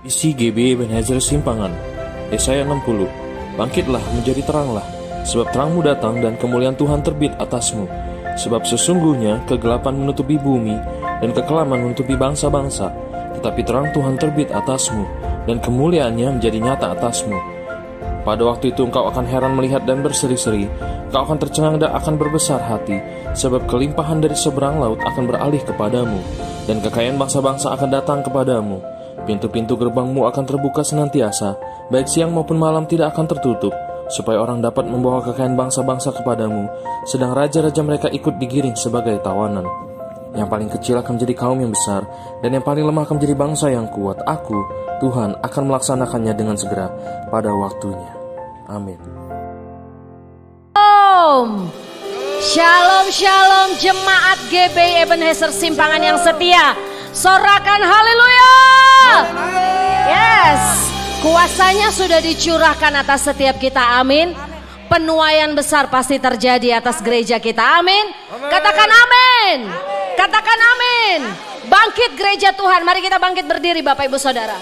Isi GB Ebenezer Simpangan, Yesaya 60. Bangkitlah, menjadi teranglah, sebab terangmu datang dan kemuliaan Tuhan terbit atasmu. Sebab sesungguhnya kegelapan menutupi bumi dan kekelaman menutupi bangsa-bangsa, tetapi terang Tuhan terbit atasmu dan kemuliaannya menjadi nyata atasmu. Pada waktu itu engkau akan heran melihat dan berseri-seri, engkau akan tercengang dan akan berbesar hati, sebab kelimpahan dari seberang laut akan beralih kepadamu, dan kekayaan bangsa-bangsa akan datang kepadamu. Pintu-pintu gerbangmu akan terbuka senantiasa, baik siang maupun malam tidak akan tertutup, supaya orang dapat membawa kekayaan bangsa-bangsa kepadamu, sedang raja-raja mereka ikut digiring sebagai tawanan. Yang paling kecil akan menjadi kaum yang besar, dan yang paling lemah akan menjadi bangsa yang kuat. Aku, Tuhan, akan melaksanakannya dengan segera pada waktunya. Amin. Shalom, shalom jemaat GB Ebenezer Simpangan yang setia. Sorakan haleluya. Yes, kuasanya sudah dicurahkan atas setiap kita, amin. Penuaian besar pasti terjadi atas gereja kita, amin. Katakan amin. Katakan amin. Bangkit gereja Tuhan, mari kita bangkit berdiri Bapak Ibu Saudara.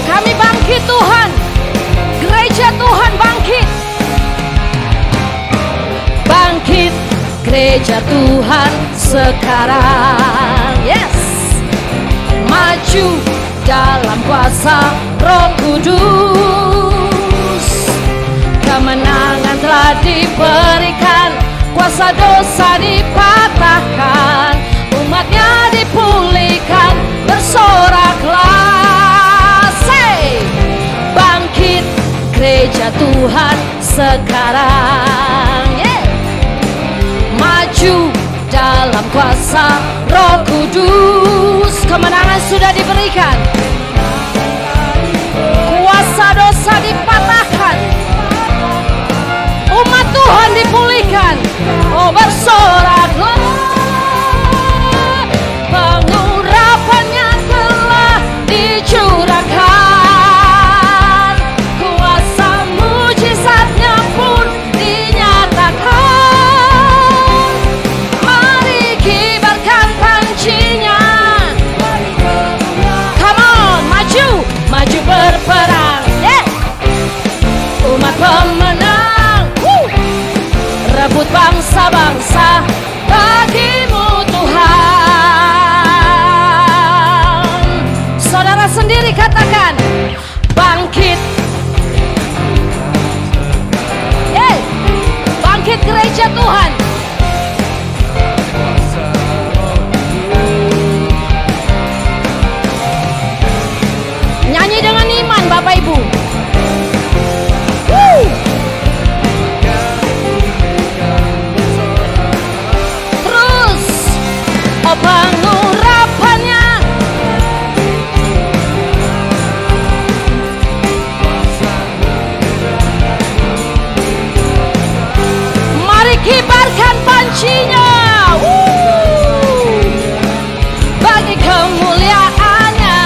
Kami bangkit Tuhan, gereja Tuhan bangkit. Bangkit gereja Tuhan sekarang. Yes. Maju dalam kuasa Roh Kudus. Kemenangan telah diberikan, kuasa dosa dipatahkan, umatnya dipulihkan, bersoraklah. Bangkit gereja Tuhan sekarang. Maju dalam kuasa Roh Kudus. Kemenangan sudah diberikan, kuasa dosa dipatahkan, umat Tuhan dipulihkan. Oh, bersoraklah, pengurapannya telah dicurahkan, kuasa mujizatnya pun dinyatakan. Mari kibarkan pancinya. Come on, maju, maju berperang. Umat pemenang, rebut bangsa-bangsa bagimu Tuhan. Saudara sendiri katakan, bangkit. Bangkit gereja Tuhan. Nyanyi dengan iman Bapak Ibu. Terus, oh pengurapannya. Mari kibarkan pancinya. Bagi kemuliaannya,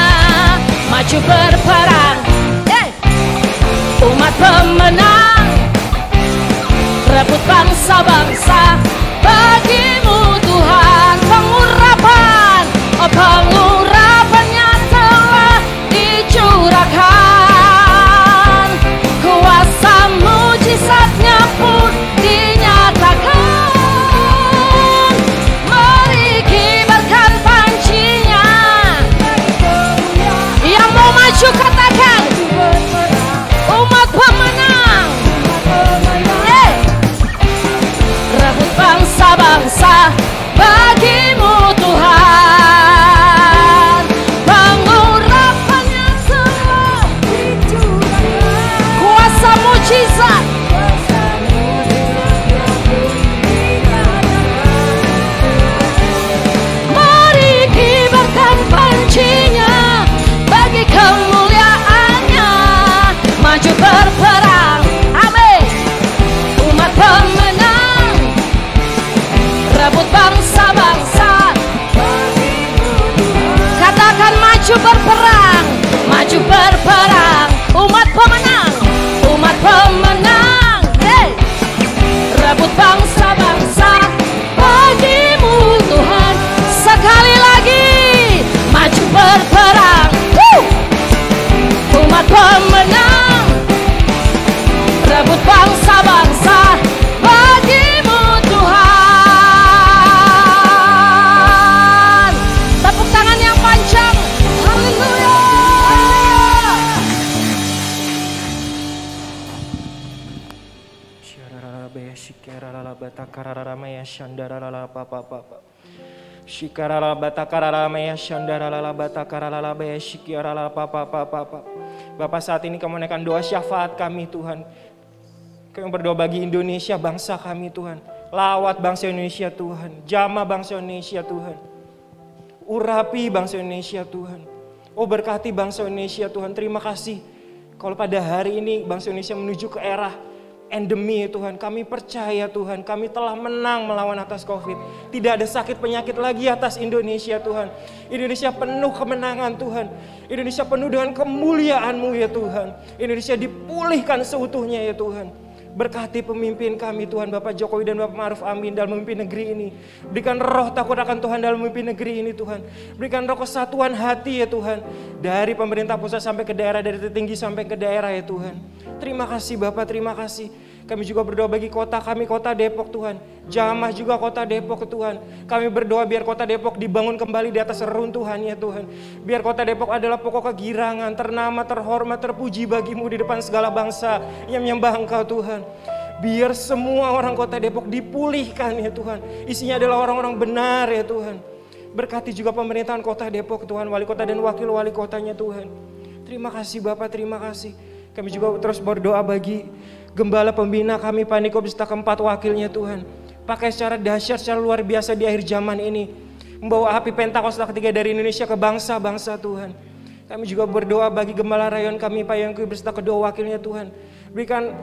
maju berperang. Umat pemenang, rebut bangsa-bangsa bagimu Tuhan. Pengurapan, oh pengurapannya telah dicurahkan, kuasa mujizatnya pun dinyatakan. Mari kibarkan pancinya. Yang mau maju katakan, umat pemenang. Rebut bangsa-bangsa bagimu Tuhan. Pengurapannya telah dicurahkan, kuasa mujizat. Mari kibarkan pancinya, bagi kemuliaannya, maju berperang. Amin. Umat pemenang, rebut bangsa-bangsa. Katakan maju berperang, maju berperang. Umat pemenang, umat pemenang. Rebut bangsa shandarala papa papa. Shikarala batakarala maya shandarala batakarala baya shikarala papa papa. Bapak saat ini kami menaikkan doa syafaat kami Tuhan. Kami berdoa bagi Indonesia bangsa kami Tuhan. Lawat bangsa Indonesia Tuhan. Jamah bangsa Indonesia Tuhan. Urapi bangsa Indonesia Tuhan. Oh berkati bangsa Indonesia Tuhan. Terima kasih. Kalau pada hari ini bangsa Indonesia menuju ke era endemi Tuhan, kami percaya Tuhan, kami telah menang melawan atas COVID. Tidak ada sakit penyakit lagi atas Indonesia Tuhan. Indonesia penuh kemenangan Tuhan. Indonesia penuh dengan kemuliaan-Mu ya Tuhan. Indonesia dipulihkan seutuhnya ya Tuhan. Berkati pemimpin kami Tuhan, Bapak Jokowi dan Bapak Ma'ruf Amin dalam memimpin negeri ini. Berikan roh takut akan Tuhan dalam memimpin negeri ini Tuhan. Berikan roh kesatuan hati ya Tuhan. Dari pemerintah pusat sampai ke daerah, dari tertinggi sampai ke daerah ya Tuhan. Terima kasih Bapak, terima kasih. Kami juga berdoa bagi kota kami, kota Depok Tuhan. Jamah juga kota Depok Tuhan. Kami berdoa biar kota Depok dibangun kembali di atas reruntuhan ya Tuhan. Biar kota Depok adalah pokok kegirangan, ternama, terhormat, terpuji bagimu di depan segala bangsa yang menyembah Engkau Tuhan. Biar semua orang kota Depok dipulihkan ya Tuhan. Isinya adalah orang-orang benar ya Tuhan. Berkati juga pemerintahan kota Depok Tuhan, wali kota dan wakil wali kotanya Tuhan. Terima kasih Bapak, terima kasih. Kami juga terus berdoa bagi Gembala pembina kami Paniko beserta keempat wakilnya Tuhan. Pakai secara dahsyat, secara luar biasa di akhir zaman ini. Membawa api Pentakosta ketiga dari Indonesia ke bangsa-bangsa Tuhan. Kami juga berdoa bagi Gembala Rayon kami Pak Yongki beserta kedua wakilnya Tuhan. Berikan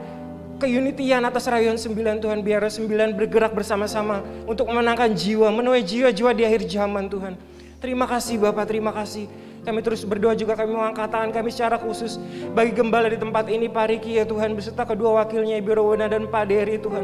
keunitian atas Rayon 9 Tuhan. Biar 9 bergerak bersama-sama untuk memenangkan jiwa, menuai jiwa-jiwa di akhir zaman Tuhan. Terima kasih Bapak, terima kasih. Kami terus berdoa juga, kami mengangkat tangan kami secara khusus bagi gembala di tempat ini Pak Riki ya Tuhan, beserta kedua wakilnya Ibu Rowena dan Pak Dery Tuhan.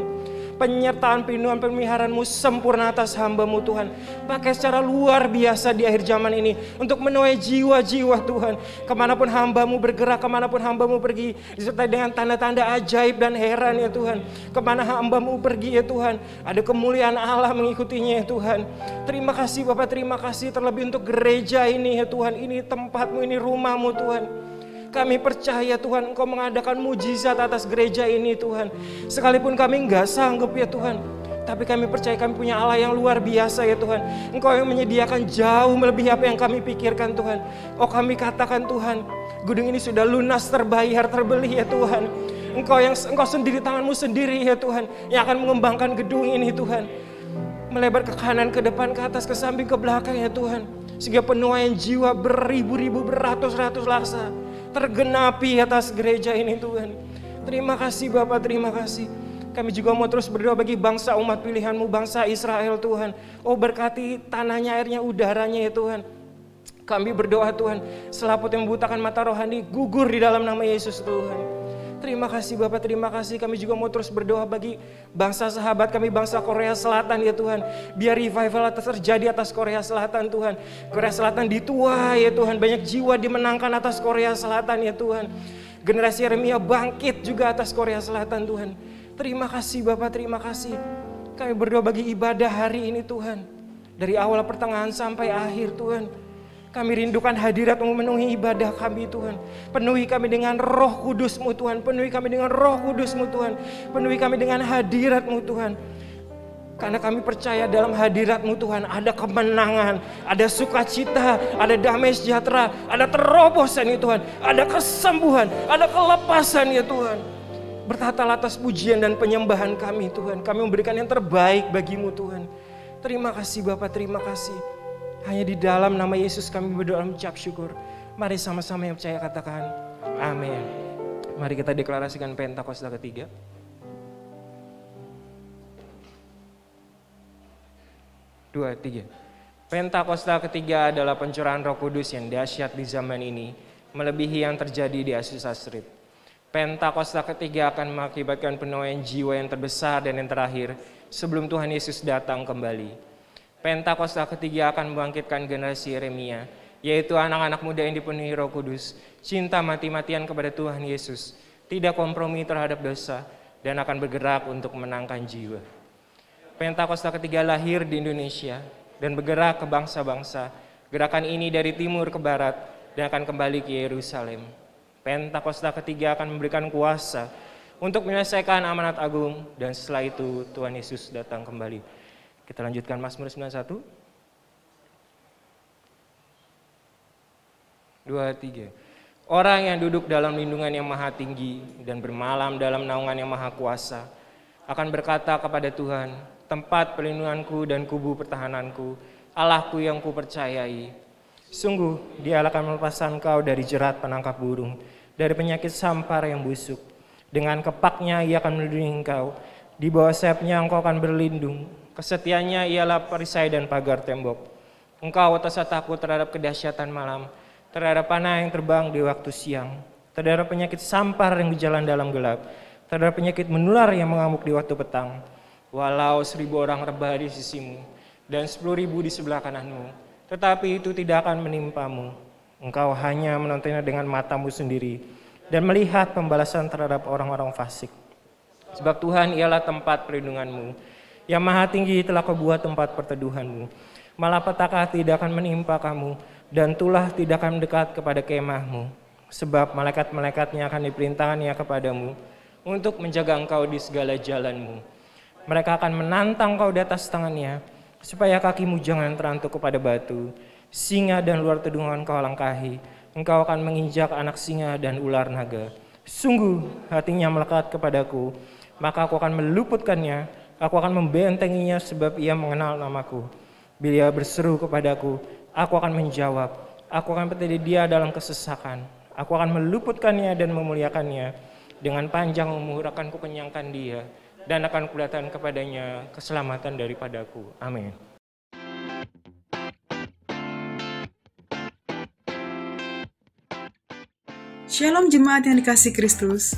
Penyertaan, perlindungan, pemeliharaan-Mu sempurna atas hamba-Mu Tuhan. Pakai secara luar biasa di akhir zaman ini untuk menuai jiwa-jiwa Tuhan. Kemanapun hamba-Mu bergerak, kemanapun hamba-Mu pergi, disertai dengan tanda-tanda ajaib dan heran ya Tuhan. Kemana hamba-Mu pergi ya Tuhan, ada kemuliaan Allah mengikutinya ya Tuhan. Terima kasih Bapak, terima kasih terlebih untuk gereja ini ya Tuhan. Ini tempat-Mu, ini rumah-Mu Tuhan. Kami percaya Tuhan Engkau mengadakan mujizat atas gereja ini Tuhan. Sekalipun kami enggak sanggup ya Tuhan, tapi kami percaya kami punya Allah yang luar biasa ya Tuhan. Engkau yang menyediakan jauh melebihi apa yang kami pikirkan Tuhan. Oh kami katakan Tuhan, gedung ini sudah lunas, terbayar, terbeli ya Tuhan. Engkau sendiri, tangan-Mu sendiri ya Tuhan, yang akan mengembangkan gedung ini Tuhan. Melebar ke kanan, ke depan, ke atas, ke samping, ke belakang ya Tuhan. Sehingga penuaian jiwa beribu-ribu, beratus-ratus laksa tergenapi atas gereja ini Tuhan. Terima kasih Bapak, terima kasih. Kami juga mau terus berdoa bagi bangsa umat pilihan-Mu, bangsa Israel Tuhan. Oh berkati tanahnya, airnya, udaranya ya Tuhan. Kami berdoa Tuhan, selaput yang membutakan mata rohani gugur di dalam nama Yesus Tuhan. Terima kasih Bapak, terima kasih. Kami juga mau terus berdoa bagi bangsa sahabat kami, bangsa Korea Selatan ya Tuhan. Biar revival terjadi atas Korea Selatan Tuhan. Korea Selatan dituai ya Tuhan, banyak jiwa dimenangkan atas Korea Selatan ya Tuhan. Generasi Yeremia bangkit juga atas Korea Selatan Tuhan. Terima kasih Bapak, terima kasih. Kami berdoa bagi ibadah hari ini Tuhan. Dari awal pertengahan sampai akhir Tuhan. Kami rindukan hadirat-Mu memenuhi ibadah kami Tuhan. Penuhi kami dengan Roh Kudus-Mu Tuhan. Penuhi kami dengan Roh Kudus-Mu Tuhan. Penuhi kami dengan hadirat-Mu Tuhan. Karena kami percaya dalam hadirat-Mu Tuhan ada kemenangan, ada sukacita, ada damai sejahtera, ada terobosan ya Tuhan, ada kesembuhan, ada kelepasan ya Tuhan. Bertata atas pujian dan penyembahan kami Tuhan. Kami memberikan yang terbaik bagi-Mu Tuhan. Terima kasih Bapak, terima kasih. Hanya di dalam nama Yesus kami berdoa mengucap syukur. Mari sama-sama yang percaya katakan amin. Mari kita deklarasikan Pentakosta ketiga. Dua, tiga. Pentakosta ketiga adalah pencurahan Roh Kudus yang dahsyat di zaman ini, melebihi yang terjadi di Azusa Street. Pentakosta ketiga akan mengakibatkan penuaian jiwa yang terbesar dan yang terakhir sebelum Tuhan Yesus datang kembali. Pentakosta ketiga akan membangkitkan generasi Yeremia, yaitu anak-anak muda yang dipenuhi Roh Kudus, cinta mati-matian kepada Tuhan Yesus, tidak kompromi terhadap dosa, dan akan bergerak untuk menangkan jiwa. Pentakosta ketiga lahir di Indonesia dan bergerak ke bangsa-bangsa. Gerakan ini dari timur ke barat dan akan kembali ke Yerusalem. Pentakosta ketiga akan memberikan kuasa untuk menyelesaikan amanat agung, dan setelah itu Tuhan Yesus datang kembali. Kita lanjutkan Mazmur 91. 2, 3. Orang yang duduk dalam lindungan yang maha tinggi dan bermalam dalam naungan yang maha kuasa akan berkata kepada Tuhan, tempat perlindunganku dan kubu pertahananku, Allahku yang kupercayai. Sungguh Dia akan melepaskan kau dari jerat penangkap burung, dari penyakit sampar yang busuk. Dengan kepaknya Ia akan melindungi engkau, di bawah sayapnya engkau akan berlindung. Kesetiaannya ialah perisai dan pagar tembok. Engkau tak takut terhadap kedahsyatan malam, terhadap panah yang terbang di waktu siang, terhadap penyakit sampar yang berjalan dalam gelap, terhadap penyakit menular yang mengamuk di waktu petang. Walau 1.000 orang rebah di sisimu dan 10.000 di sebelah kananmu, tetapi itu tidak akan menimpamu. Engkau hanya menontonnya dengan matamu sendiri dan melihat pembalasan terhadap orang-orang fasik. Sebab Tuhan ialah tempat perlindunganmu, yang maha tinggi telah kau buat tempat perteduhanmu. Malapetaka tidak akan menimpa kamu, dan tulah tidak akan mendekat kepada kemahmu. Sebab malaikat-malaikatnya akan diperintahkannya kepadamu untuk menjaga engkau di segala jalanmu. Mereka akan menantang kau di atas tangannya, supaya kakimu jangan terantuk kepada batu. Singa dan ular tedungan kau langkahi, engkau akan menginjak anak singa dan ular naga. Sungguh hatinya melekat kepadaku, maka aku akan meluputkannya, aku akan membentenginya sebab ia mengenal namaku. Bila ia berseru kepadaku, aku akan menjawab, aku akan petili dia dalam kesesakan. Aku akan meluputkannya dan memuliakannya. Dengan panjang umur akan kukenyangkan dia, dan akan kulihatkan kepadanya keselamatan daripadaku. Amin. Shalom jemaat yang dikasihi Kristus.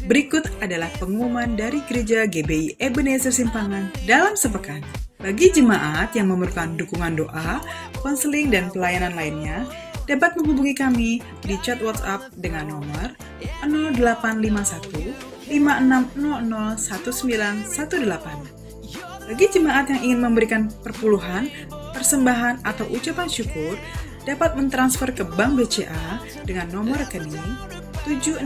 Berikut adalah pengumuman dari Gereja GBI Ebenezer Simpangan dalam sepekan. Bagi jemaat yang memerlukan dukungan doa, konseling, dan pelayanan lainnya, dapat menghubungi kami di chat WhatsApp dengan nomor 0851 5600 1918. Bagi jemaat yang ingin memberikan perpuluhan, persembahan, atau ucapan syukur, dapat mentransfer ke Bank BCA dengan nomor rekening 765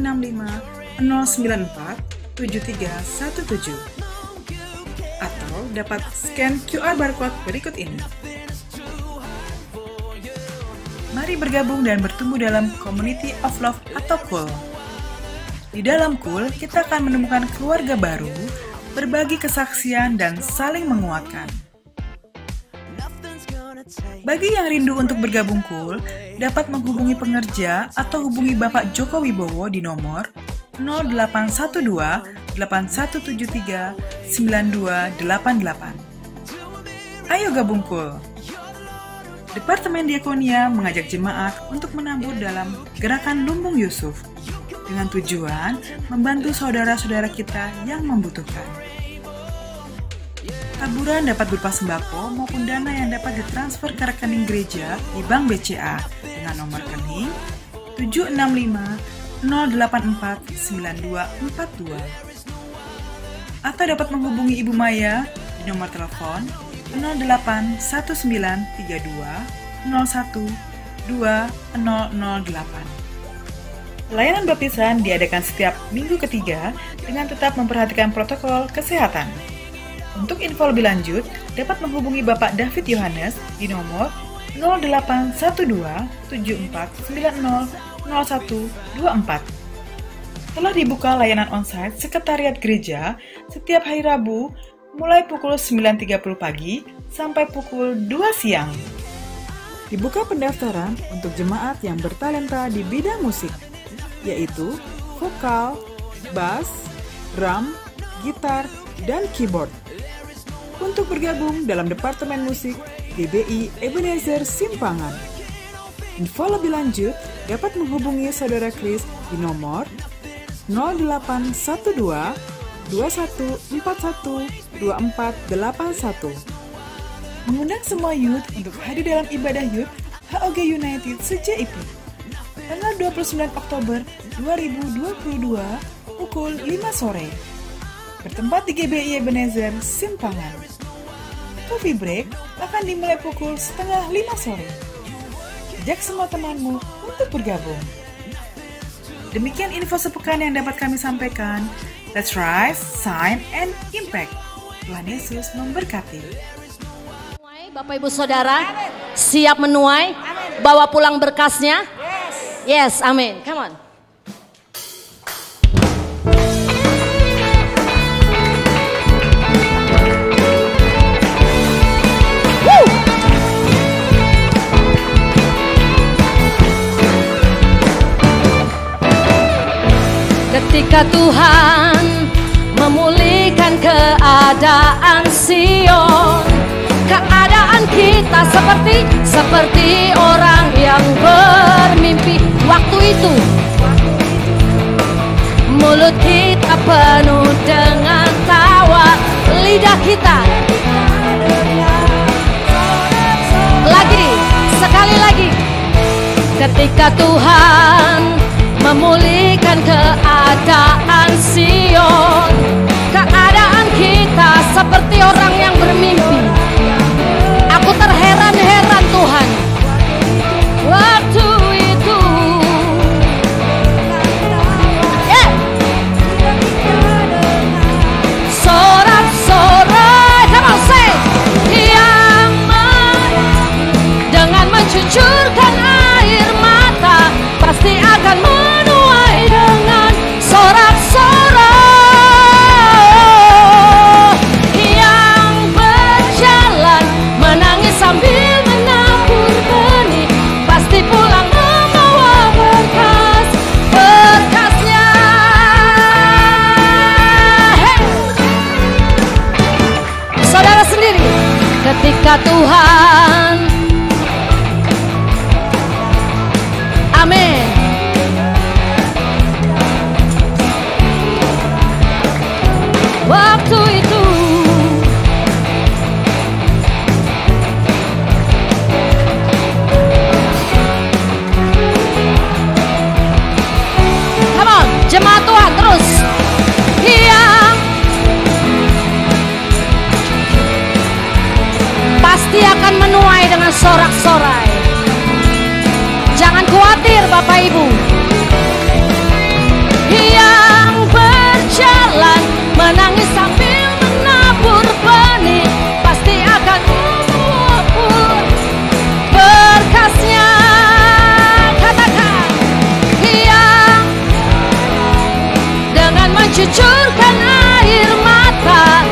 094 7317. Atau dapat scan QR barcode berikut ini. Mari bergabung dan bertumbuh dalam Community of Love atau KUL. Di dalam KUL, kita akan menemukan keluarga baru, berbagi kesaksian, dan saling menguatkan. Bagi yang rindu untuk bergabung KUL, dapat menghubungi pengerja atau hubungi Bapak Joko Wibowo di nomor 0812 8173 9288. Ayo gabung KUL. Departemen Diakonia mengajak jemaat untuk menabur dalam Gerakan Lumbung Yusuf dengan tujuan membantu saudara-saudara kita yang membutuhkan. Taburan dapat berupa sembako maupun dana yang dapat ditransfer ke rekening gereja di Bank BCA dengan nomor rekening 765 084 9242. Atau dapat menghubungi Ibu Maya di nomor telepon 081932 01 2008. Layanan baptisan diadakan setiap minggu ketiga dengan tetap memperhatikan protokol kesehatan. Untuk info lebih lanjut, dapat menghubungi Bapak David Yohanes di nomor 0812 7490 0124. Telah dibuka layanan onsite Sekretariat Gereja setiap hari Rabu mulai pukul 9.30 pagi sampai pukul 2 siang. Dibuka pendaftaran untuk jemaat yang bertalenta di bidang musik, yaitu vokal, bass, drum, gitar, dan keyboard. Untuk bergabung dalam Departemen Musik GBI Ebenezer Simpangan. Info lebih lanjut dapat menghubungi Saudara Kris di nomor 0812 2141 2481. Mengundang semua youth untuk hadir dalam ibadah youth HOG United CJIP tanggal 29 Oktober 2022 pukul 5 sore. Bertempat di GBI Ebenezer Simpangan. Coffee break akan dimulai pukul 4:30 sore. Ajak semua temanmu untuk bergabung. Demikian info sepekan yang dapat kami sampaikan. Let's rise, shine, and impact. Tuhan Yesus memberkati. Bapak Ibu Saudara, siap menuai, bawa pulang berkasnya. Yes, amin. Come on. Ketika Tuhan memulihkan keadaan Sion, keadaan kita seperti orang yang bermimpi. Waktu itu mulut kita penuh dengan tawa, lidah kita sekali lagi. Ketika Tuhan memulihkan keadaan Sion, keadaan kita seperti orang yang bermimpi. Aku terheran-heran Tuhan. Waktu itu sorak-sorai, come on say, yang dengan mencucurkan air mata pasti akan menuai dengan sorak-sorai, yang berjalan menangis sambil menabur benih pasti pulang membawa berkasnya. Hey. Saudara sendiri, ketika Tuhan, amin, waktu itu come on, jemaat Tuhan terus, yang pasti akan menuai dengan sorak-sorai. Jangan khawatir Bapak Ibu, yang berjalan menangis sambil menabur benih pasti akan menabur berkasnya. Katakan, yang dengan mencucurkan air mata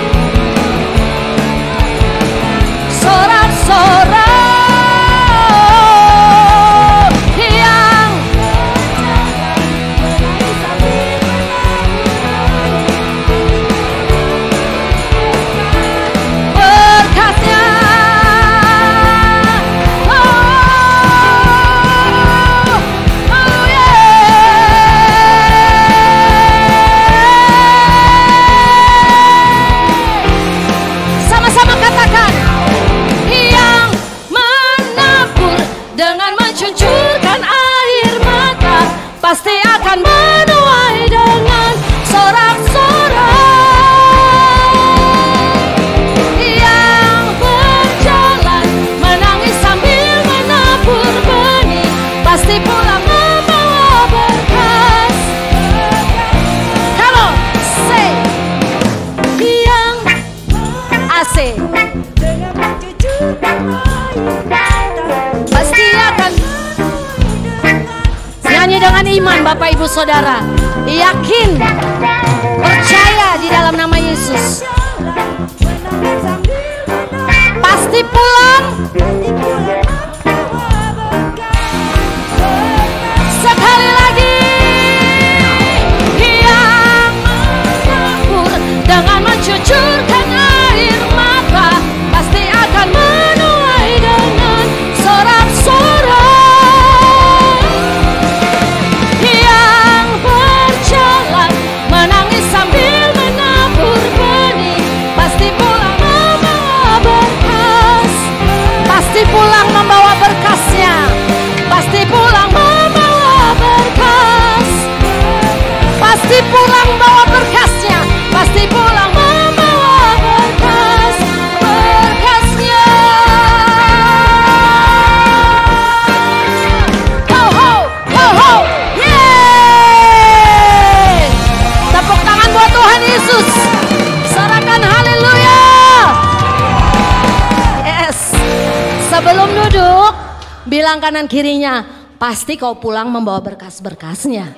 sorak-sorai, pasti akan menuai dengan sorak-sorai, yang berjalan menangis sambil menabur benih pasti pulang membawa berkas. Kalau say, yang asik pasti akan nyanyi dengan iman. Bapak Ibu Saudara, yakin, percaya di dalam nama Yesus, pasti pulang. Sekali lagi, yang menabur dengan mencucurkan air mata pasti akan menuai dengan sorak-sorai, menangis sambil menabur benih pasti pulang membawa berkas. Sebelum duduk, bilang kanan kirinya, pasti kau pulang membawa berkas-berkasnya.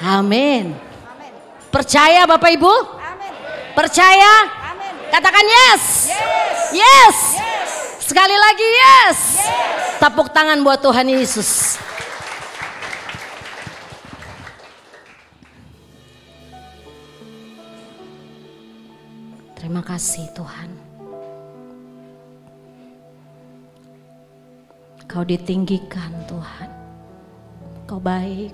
Amin. Percaya Bapak Ibu? Percaya? Katakan yes. Yes. Sekali lagi yes. Tepuk tangan buat Tuhan Yesus. Terima kasih Tuhan. Kau ditinggikan Tuhan. Kau baik.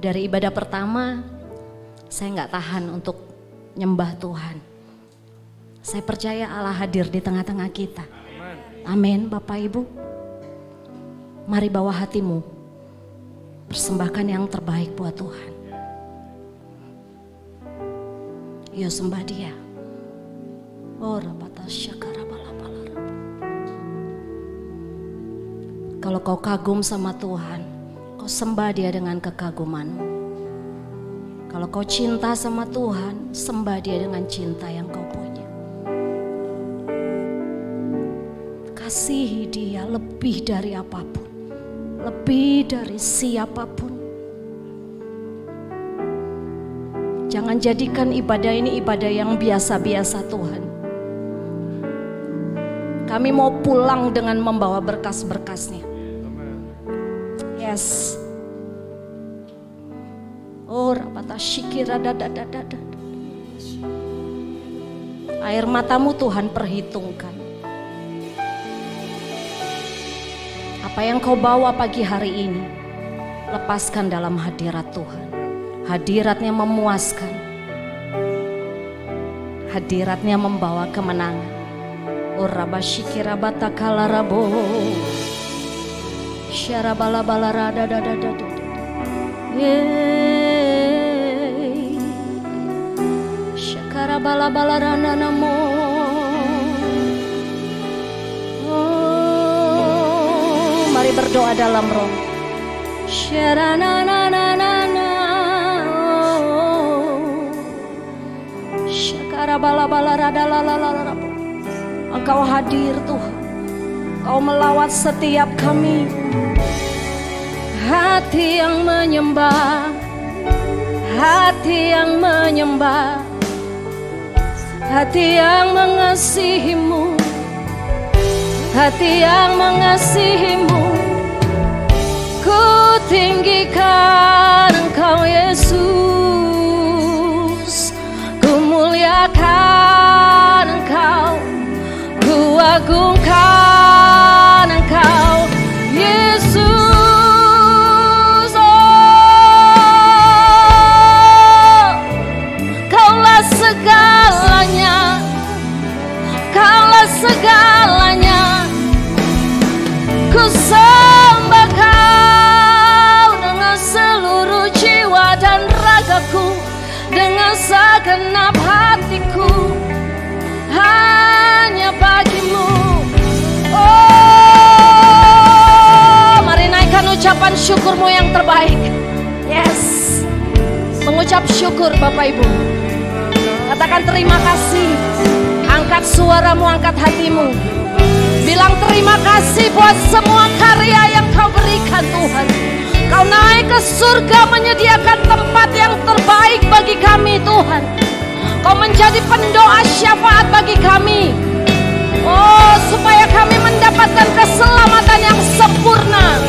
Dari ibadah pertama, saya nggak tahan untuk nyembah Tuhan. Saya percaya Allah hadir di tengah-tengah kita. Amin, Bapak Ibu. Mari bawa hatimu, persembahkan yang terbaik buat Tuhan. Yo sembah Dia. Oh, kalau kau kagum sama Tuhan, kau sembah Dia dengan kekagumanmu. Kalau kau cinta sama Tuhan, sembah Dia dengan cinta yang kau punya. Kasihi Dia lebih dari apapun, lebih dari siapapun. Jangan jadikan ibadah ini ibadah yang biasa-biasa Tuhan. Kami mau pulang dengan membawa berkas-berkasnya. Yes. Oh, rapata syikira dadadadada. Air matamu Tuhan perhitungkan. Apa yang kau bawa pagi hari ini, lepaskan dalam hadirat Tuhan. Hadiratnya memuaskan. Hadiratnya membawa kemenangan. Oh, rabasyikira batakala rabo. Syarabala balara dadadadada. Syakara bala balarana namo. Oh, mari berdoa dalam roh. Syarana na na na na. Syakara bala balara dalalala. Engkau hadir Tuhan. Kau melawat setiap kami. Hati yang menyembah, hati yang menyembah, hati yang mengasihimu, hati yang mengasihimu. Ku tinggikan Engkau Yesus, ku muliakan Engkau, ku agungkan Engkau Yesus. Segalanya, Kaulah segalanya. Ku sembah Kau dengan seluruh jiwa dan ragaku, dengan segenap hatiku, hanya bagimu. Oh, mari naikkan ucapan syukurmu yang terbaik. Yes, mengucap syukur Bapak Ibu. Katakan terima kasih. Angkat suaramu, angkat hatimu. Bilang terima kasih buat semua karya yang Kau berikan Tuhan. Kau naik ke surga menyediakan tempat yang terbaik bagi kami Tuhan. Kau menjadi pendoa syafaat bagi kami. Oh, supaya kami mendapatkan keselamatan yang sempurna.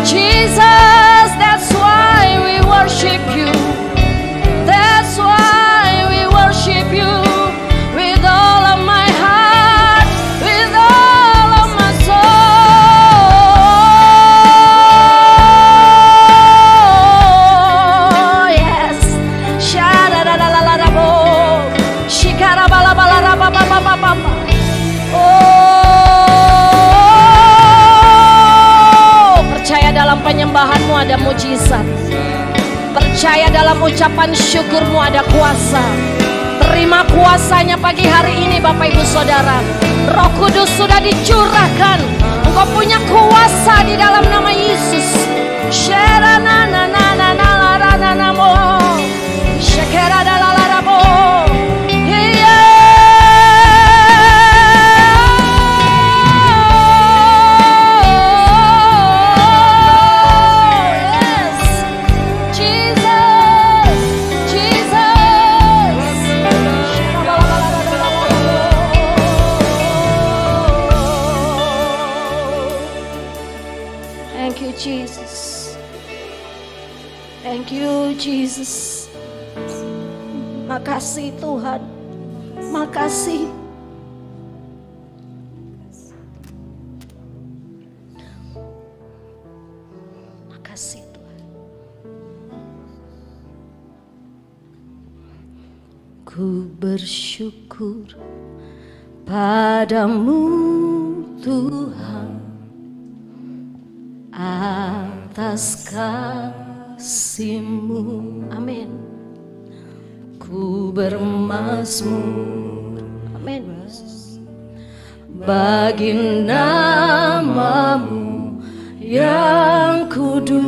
Jesus, that's why we worship you. That's why we worship you with all of my heart, with all of my soul. Yes. Shadadadadadabo. Shikarabalabalabalababababa. Oh, percaya dalam penyembahanmu ada mujizat. Percaya dalam ucapan syukurmu ada kuasa. Terima kuasanya pagi hari ini Bapak Ibu Saudara. Roh Kudus sudah dicurahkan. Engkau punya kuasa di dalam nama Yesus. Shera na na na na na na na na mo. Shekera Makasih Tuhan, makasih. Makasih Tuhan. Ku bersyukur padamu Tuhan atas kasih-Mu. Amin. Ku bermazmur, amin, bagi nama-Mu yang kudus.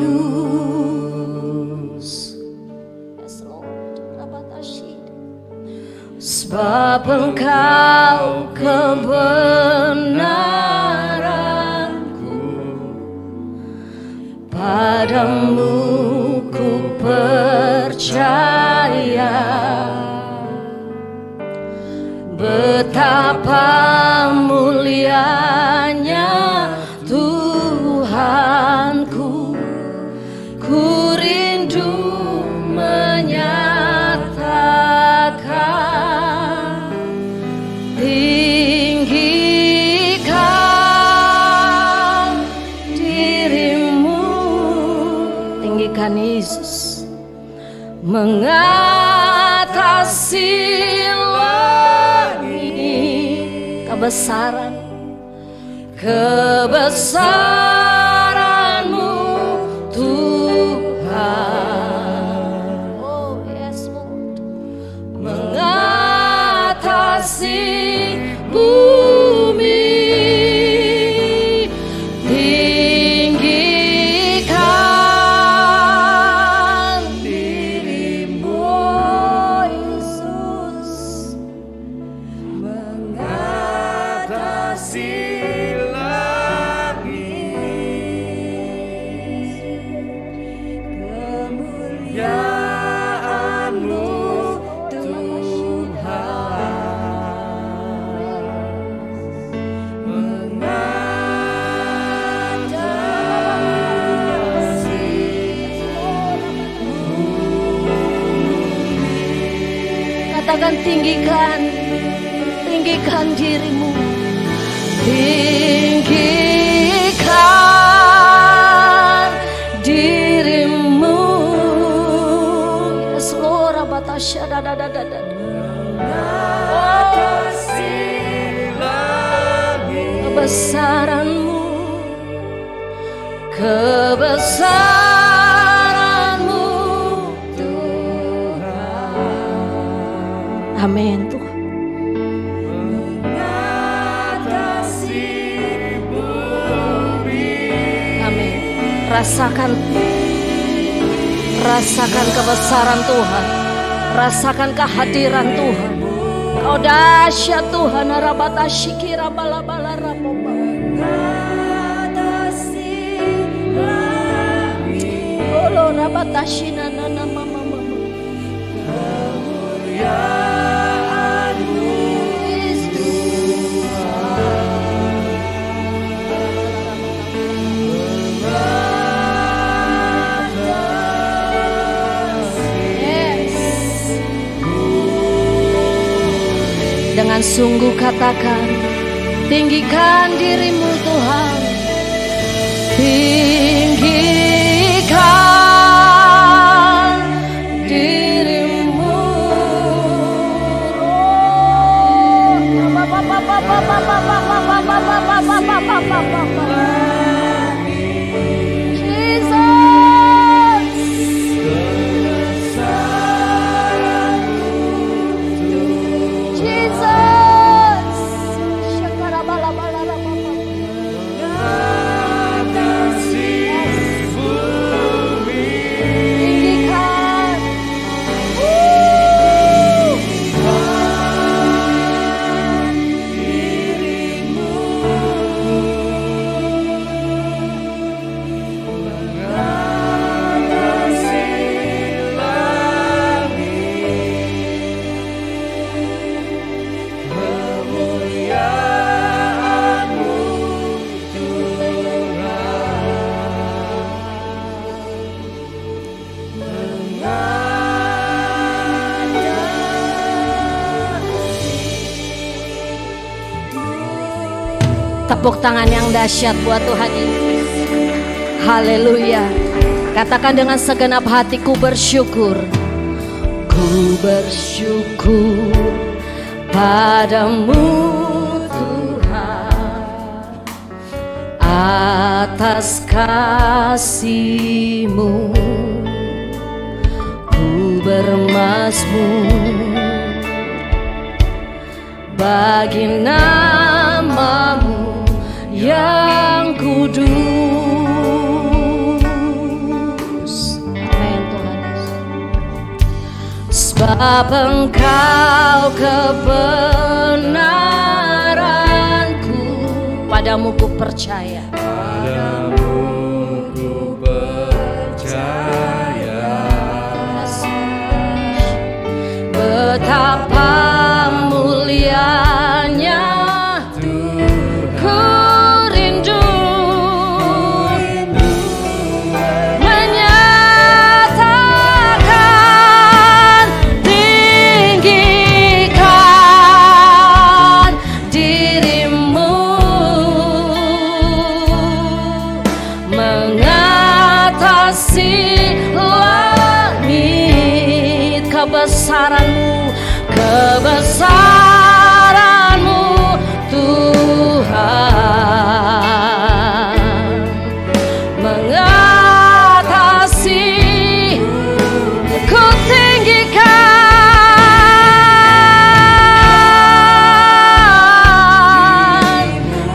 Sebab Engkau kebenaranku, padamu ku percaya. Betapa mulianya Tuhanku, ku rindu menyatakan. Tinggikan dirimu, tinggikan Yesus, mengatasi kebesaran-Mu Tuhan. Oh yes Lord, mengatasi bumi. Tinggikan dirimu, oh Yesus, katakan tinggikan, tinggikan dirimu, tinggikan dirimu. Yes Lord, Abatasya dadadadada. Kebesaran-Mu, kebesaran-Mu Tuhan. Amin Tuhan. Amin. Rasakan kebesaran Tuhan, rasakan kehadiran Tuhan. Kau dahsyat Tuhan, Arabatashiki Rabalabala Raboba. Olo Rabatashina Nana Mama Mama. Dengan sungguh katakan, tinggikan dirimu Tuhan, tinggikan dirimu. Tepuk tangan yang dahsyat buat Tuhan Yesus. Haleluya. Katakan dengan segenap hatiku bersyukur. Ku bersyukur padamu Tuhan atas kasih-Mu. Ku bermazmur bagi nama-Mu yang kudus. Amin Tuhan Yesus. Sebab Engkau kebenaranku, padamu ku percaya. Padamu ku percaya. Betapa mulianya kebesaran-Mu, kebesaran-Mu Tuhan, mengatasi, ku tinggikan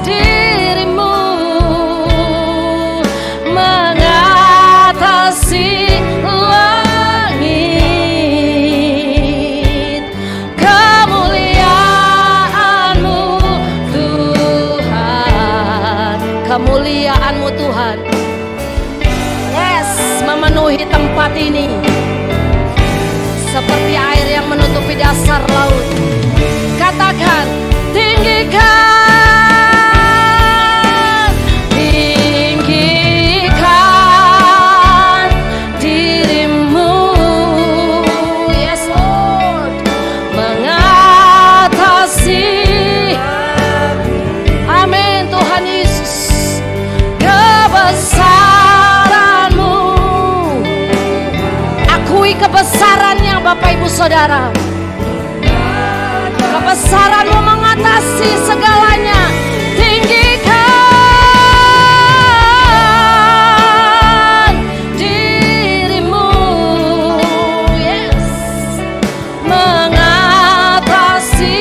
diri-Mu, mengatasi kemuliaan-Mu Tuhan. Yes, memenuhi tempat ini seperti air yang menutupi dasar laut. Katakan, tinggikan, tinggikan diri-Mu, yes Lord, mengatasi. Amin Tuhan Yesus. Kebesaran-Mu, akui kebesarannya Bapak Ibu Saudara. Kebesaran-Mu mengatasi segalanya. Tinggikan diri-Mu, yes, mengatasi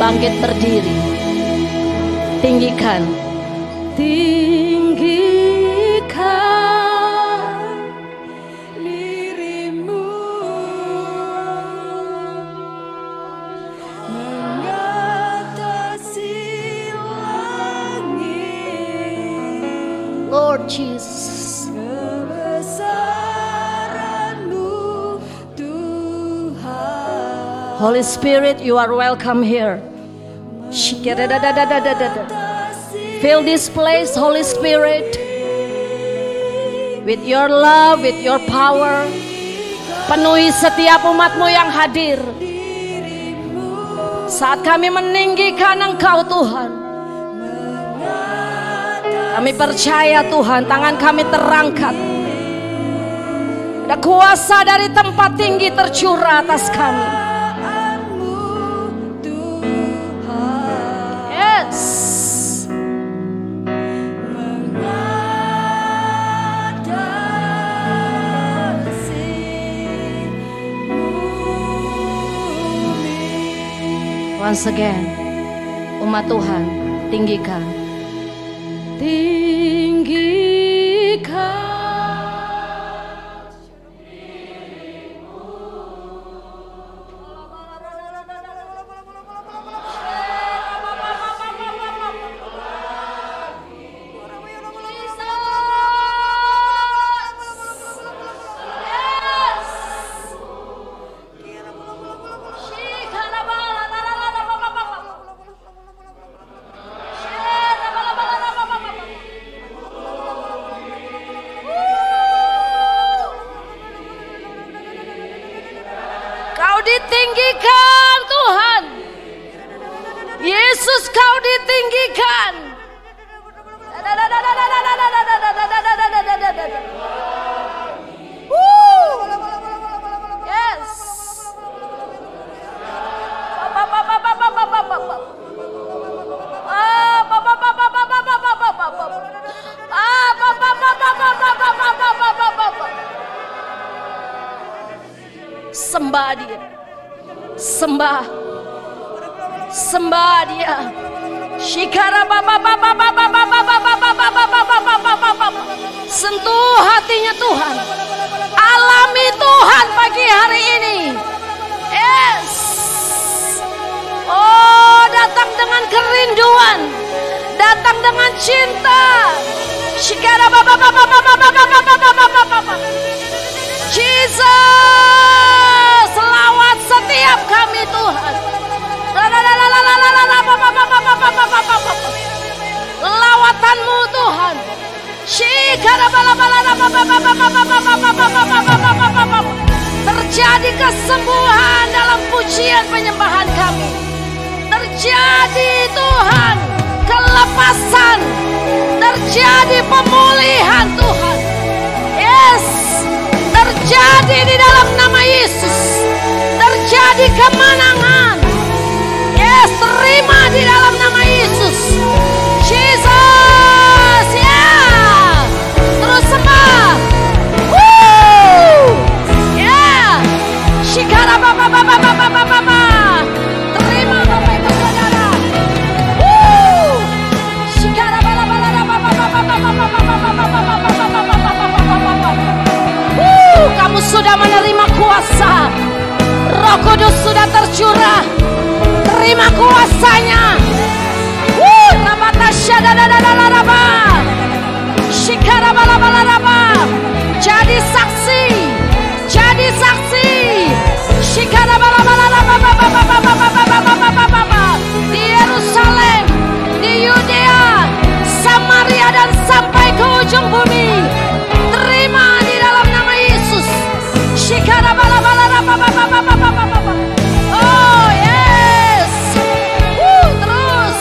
bangkit berdiri. Tinggikan, tinggikan diri-Mu, mengatasi langit. Lord Jesus, kebesaran-Mu Tuhan. Holy Spirit, you are welcome here. Fill this place, Holy Spirit. with your love, with your power. Penuhi setiap umat-Mu yang hadir. Saat kami meninggikan Engkau Tuhan, kami percaya Tuhan, tangan kami terangkat. Ada kuasa dari tempat tinggi tercurah atas kami. Yes. Once again, umat Tuhan, tinggikan. Tinggikan. Ditinggikan Tuhan, Yesus, Kau ditinggikan. Yes. Sembah Dia. Sembah, sembah Dia. Shikara baba baba baba baba baba baba. Sentuh hatinya Tuhan. Alami Tuhan pagi hari ini. Yes. Oh, datang dengan kerinduan, datang dengan cinta. Shikara baba baba baba baba baba. Jesus, selawat setiap kami Tuhan. Lawatan-Mu Tuhan. Terjadi kesembuhan dalam pujian penyembahan kami. Terjadi Tuhan kelepasan. Terjadi pemulihan Tuhan. Yes. Terjadi di dalam nama Yesus. Terjadi kemenangan. Yes, terima di dalam nama Yesus. Jesus, ya. Terus sembah. Woo. Ya. Shikara baba baba baba baba. Terima Bapak Ibu Saudara. Woo. Shikara baba baba baba baba baba. Kamu sudah menerima kuasa. Roh Kudus sudah tercurah. Terima kuasanya. Jadi saksi. Jadi saksi. Di Yerusalem, di Yudea, Samaria dan sampai ke ujung bumi. Terima di dalam nama Yesus. Oh yes. Terus.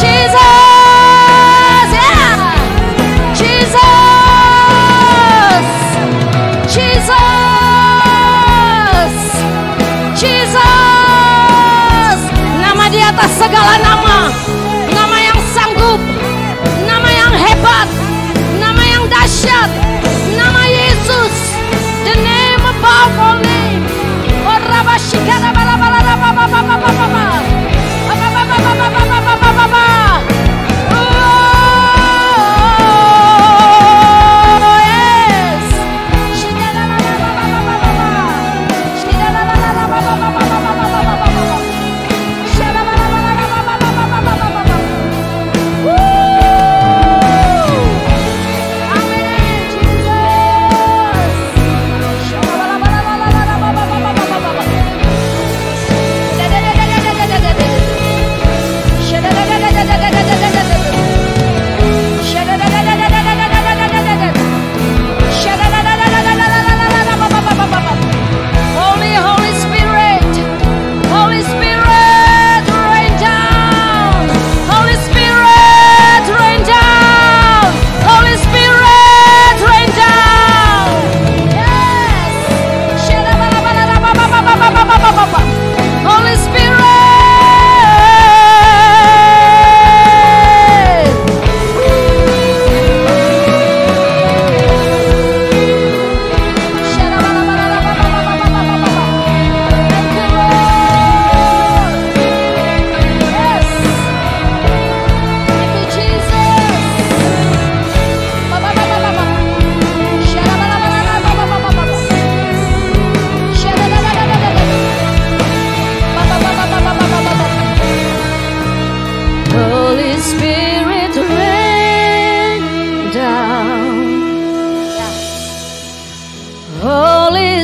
Jesus, yeah. Jesus, Jesus, Jesus. Nama di atas segala nama. Nama yang sanggup, nama yang hebat, nama yang dahsyat, nama Yesus. The name above all name. Yes.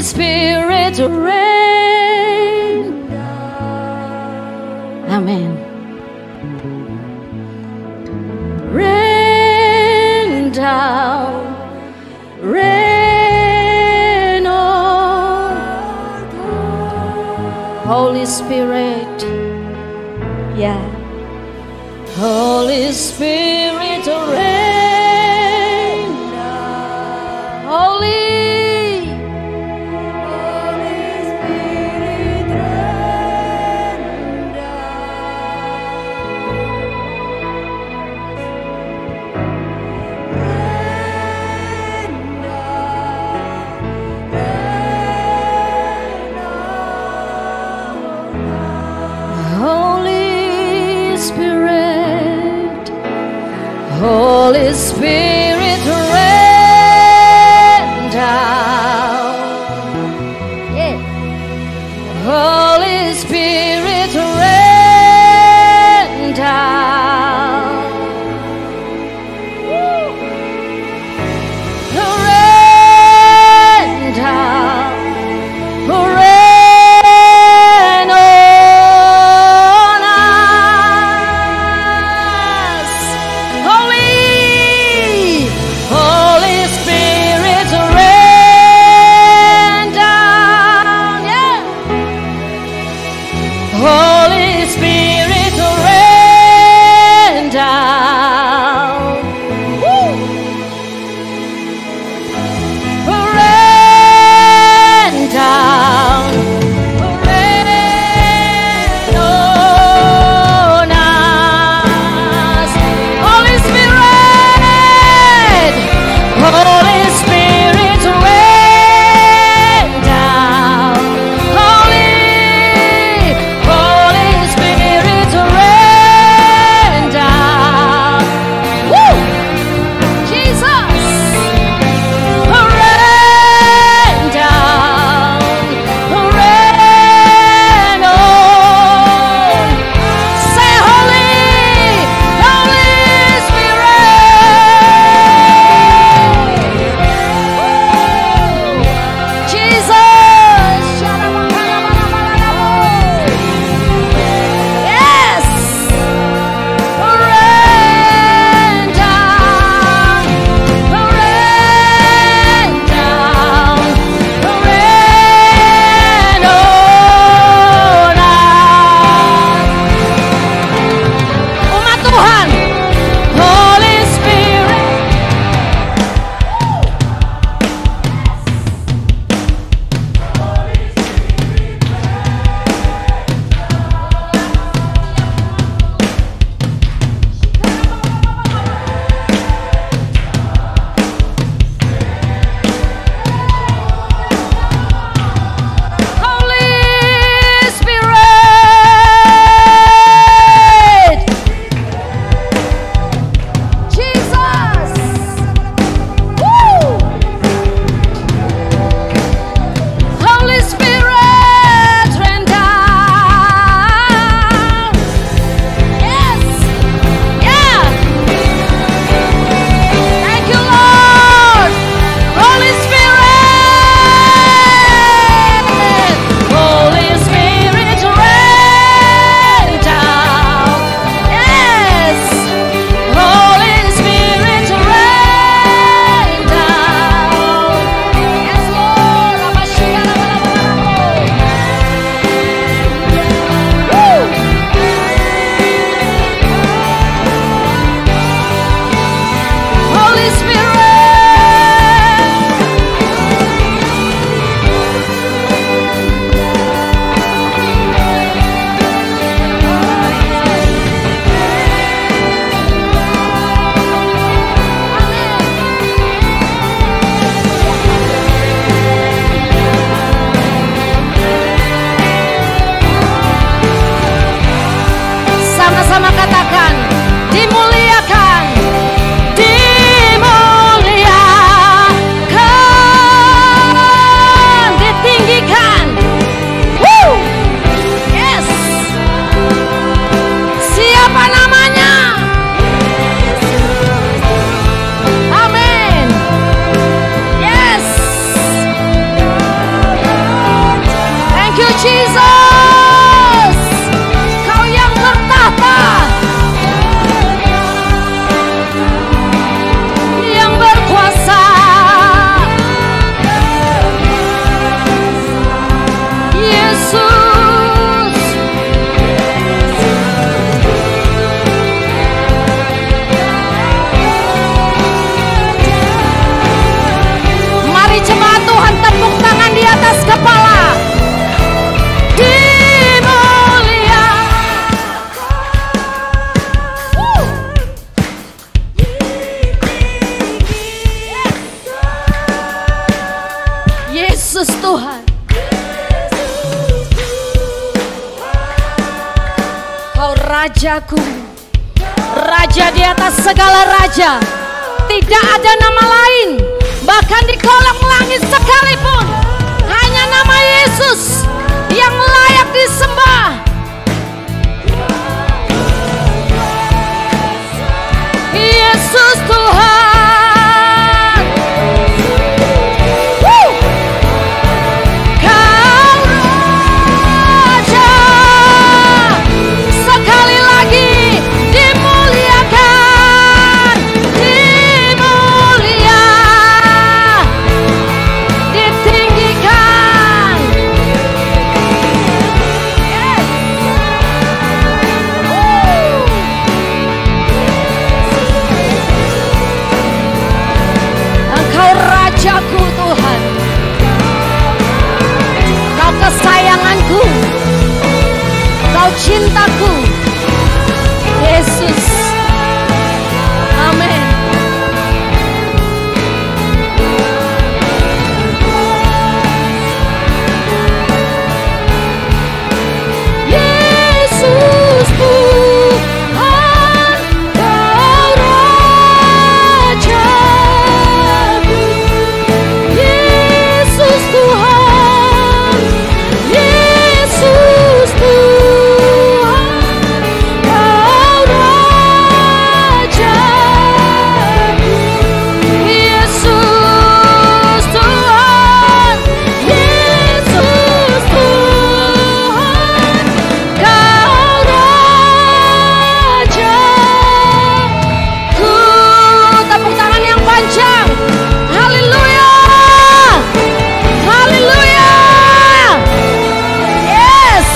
Spirit reign. Amen. Rain down, rain on. Holy Spirit, yeah. Holy Spirit reign. Holy. Holy Spirit rain down. Yeah. Holy Spirit rain down. Rain down. Rain on us. Holy Yesus Tuhan. Kau Rajaku, Raja di atas segala raja. Tidak ada nama lain, bahkan di kolong langit sekalipun, hanya nama Yesus yang layak disembah. Yesus Tuhan. Kau Raja, sekali lagi dimuliakan, dimulia, ditinggikan. Engkau Rajaku Tuhan, Kau kesayanganku, Kau cintaku, Yesus. Amin. Yesus Tuhan, Kau Rajaku. Yesus Tuhan, Yesus Tuhan, Kau Rajaku. Yesus Tuhan, Yesus Tuhan, Kau Rajaku. Tepuk tangan yang panjang. Haleluya. Haleluya. Yes.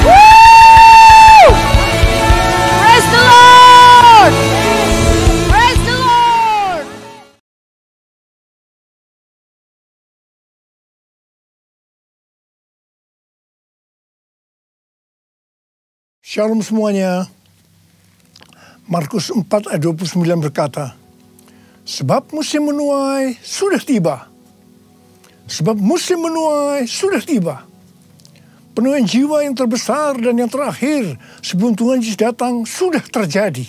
Woo. Praise the Lord. Praise the Lord. Shalom semuanya. Markus 4 ayat 29 berkata, sebab musim menuai sudah tiba. Sebab musim menuai sudah tiba. Penuaian jiwa yang terbesar dan yang terakhir sebelum Tuhan Yesus datang sudah terjadi.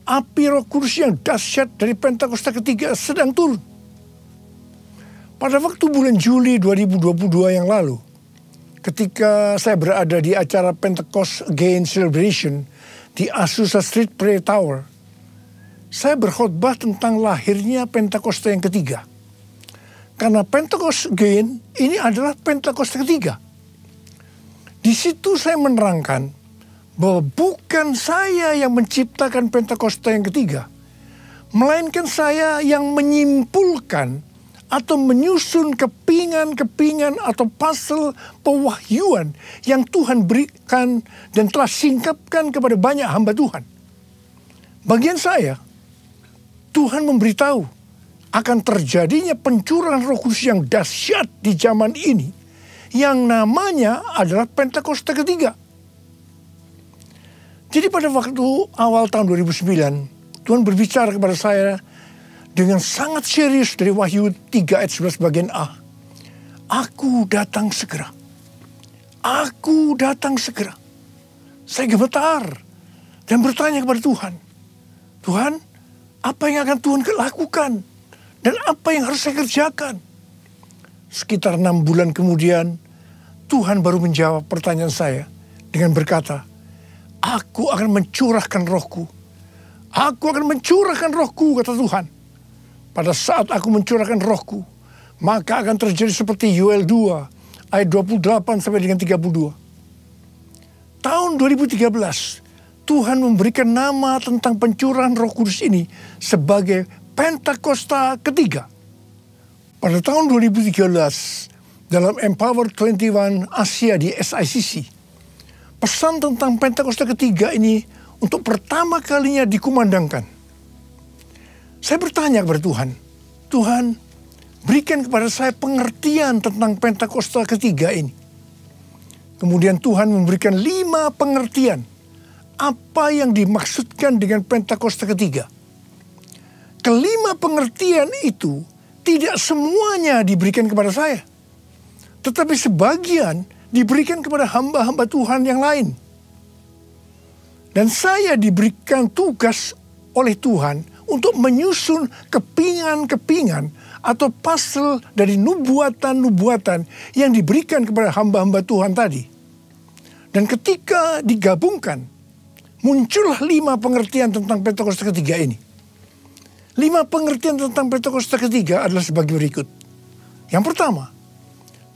Api Roh Kudus yang dahsyat dari Pentakosta ketiga sedang turun. Pada waktu bulan Juli 2022 yang lalu, ketika saya berada di acara Pentecost Again Celebration di Azusa Street Prayer Tower, saya berkhotbah tentang lahirnya Pentakosta yang ketiga. Karena Pentecost Again ini adalah Pentakosta ketiga. Di situ saya menerangkan bahwa bukan saya yang menciptakan Pentakosta yang ketiga, melainkan saya yang menyimpulkan atau menyusun kepingan-kepingan atau puzzle pewahyuan yang Tuhan berikan dan telah singkapkan kepada banyak hamba Tuhan. Bagian saya, Tuhan memberitahu akan terjadinya pencurahan Roh Kudus yang dahsyat di zaman ini, yang namanya adalah Pentakosta ketiga. Jadi pada waktu awal tahun 2009, Tuhan berbicara kepada saya dengan sangat serius dari Wahyu 3 ayat 11 bagian A. Aku datang segera. Aku datang segera. Saya gemetar dan bertanya kepada Tuhan. Tuhan, apa yang akan Tuhan lakukan? Dan apa yang harus saya kerjakan? Sekitar 6 bulan kemudian, Tuhan baru menjawab pertanyaan saya dengan berkata, aku akan mencurahkan rohku. Aku akan mencurahkan rohku, kata Tuhan. Pada saat aku mencurahkan rohku, maka akan terjadi seperti Yoel 2 ayat 28 sampai dengan 32. Tahun 2013, Tuhan memberikan nama tentang pencurahan Roh Kudus ini sebagai Pentakosta ketiga. Pada tahun 2013, dalam Empower 21 Asia di SICC, pesan tentang Pentakosta ketiga ini untuk pertama kalinya dikumandangkan. Saya bertanya kepada Tuhan, Tuhan, berikan kepada saya pengertian tentang Pentakosta ketiga ini. Kemudian Tuhan memberikan 5 pengertian apa yang dimaksudkan dengan Pentakosta ketiga. Kelima pengertian itu tidak semuanya diberikan kepada saya. Tetapi sebagian diberikan kepada hamba-hamba Tuhan yang lain. Dan saya diberikan tugas oleh Tuhan untuk menyusun kepingan-kepingan atau pasal dari nubuatan-nubuatan yang diberikan kepada hamba-hamba Tuhan tadi. Dan ketika digabungkan, muncullah 5 pengertian tentang Pentakosta ketiga ini. 5 pengertian tentang Pentakosta ketiga adalah sebagai berikut. Yang pertama,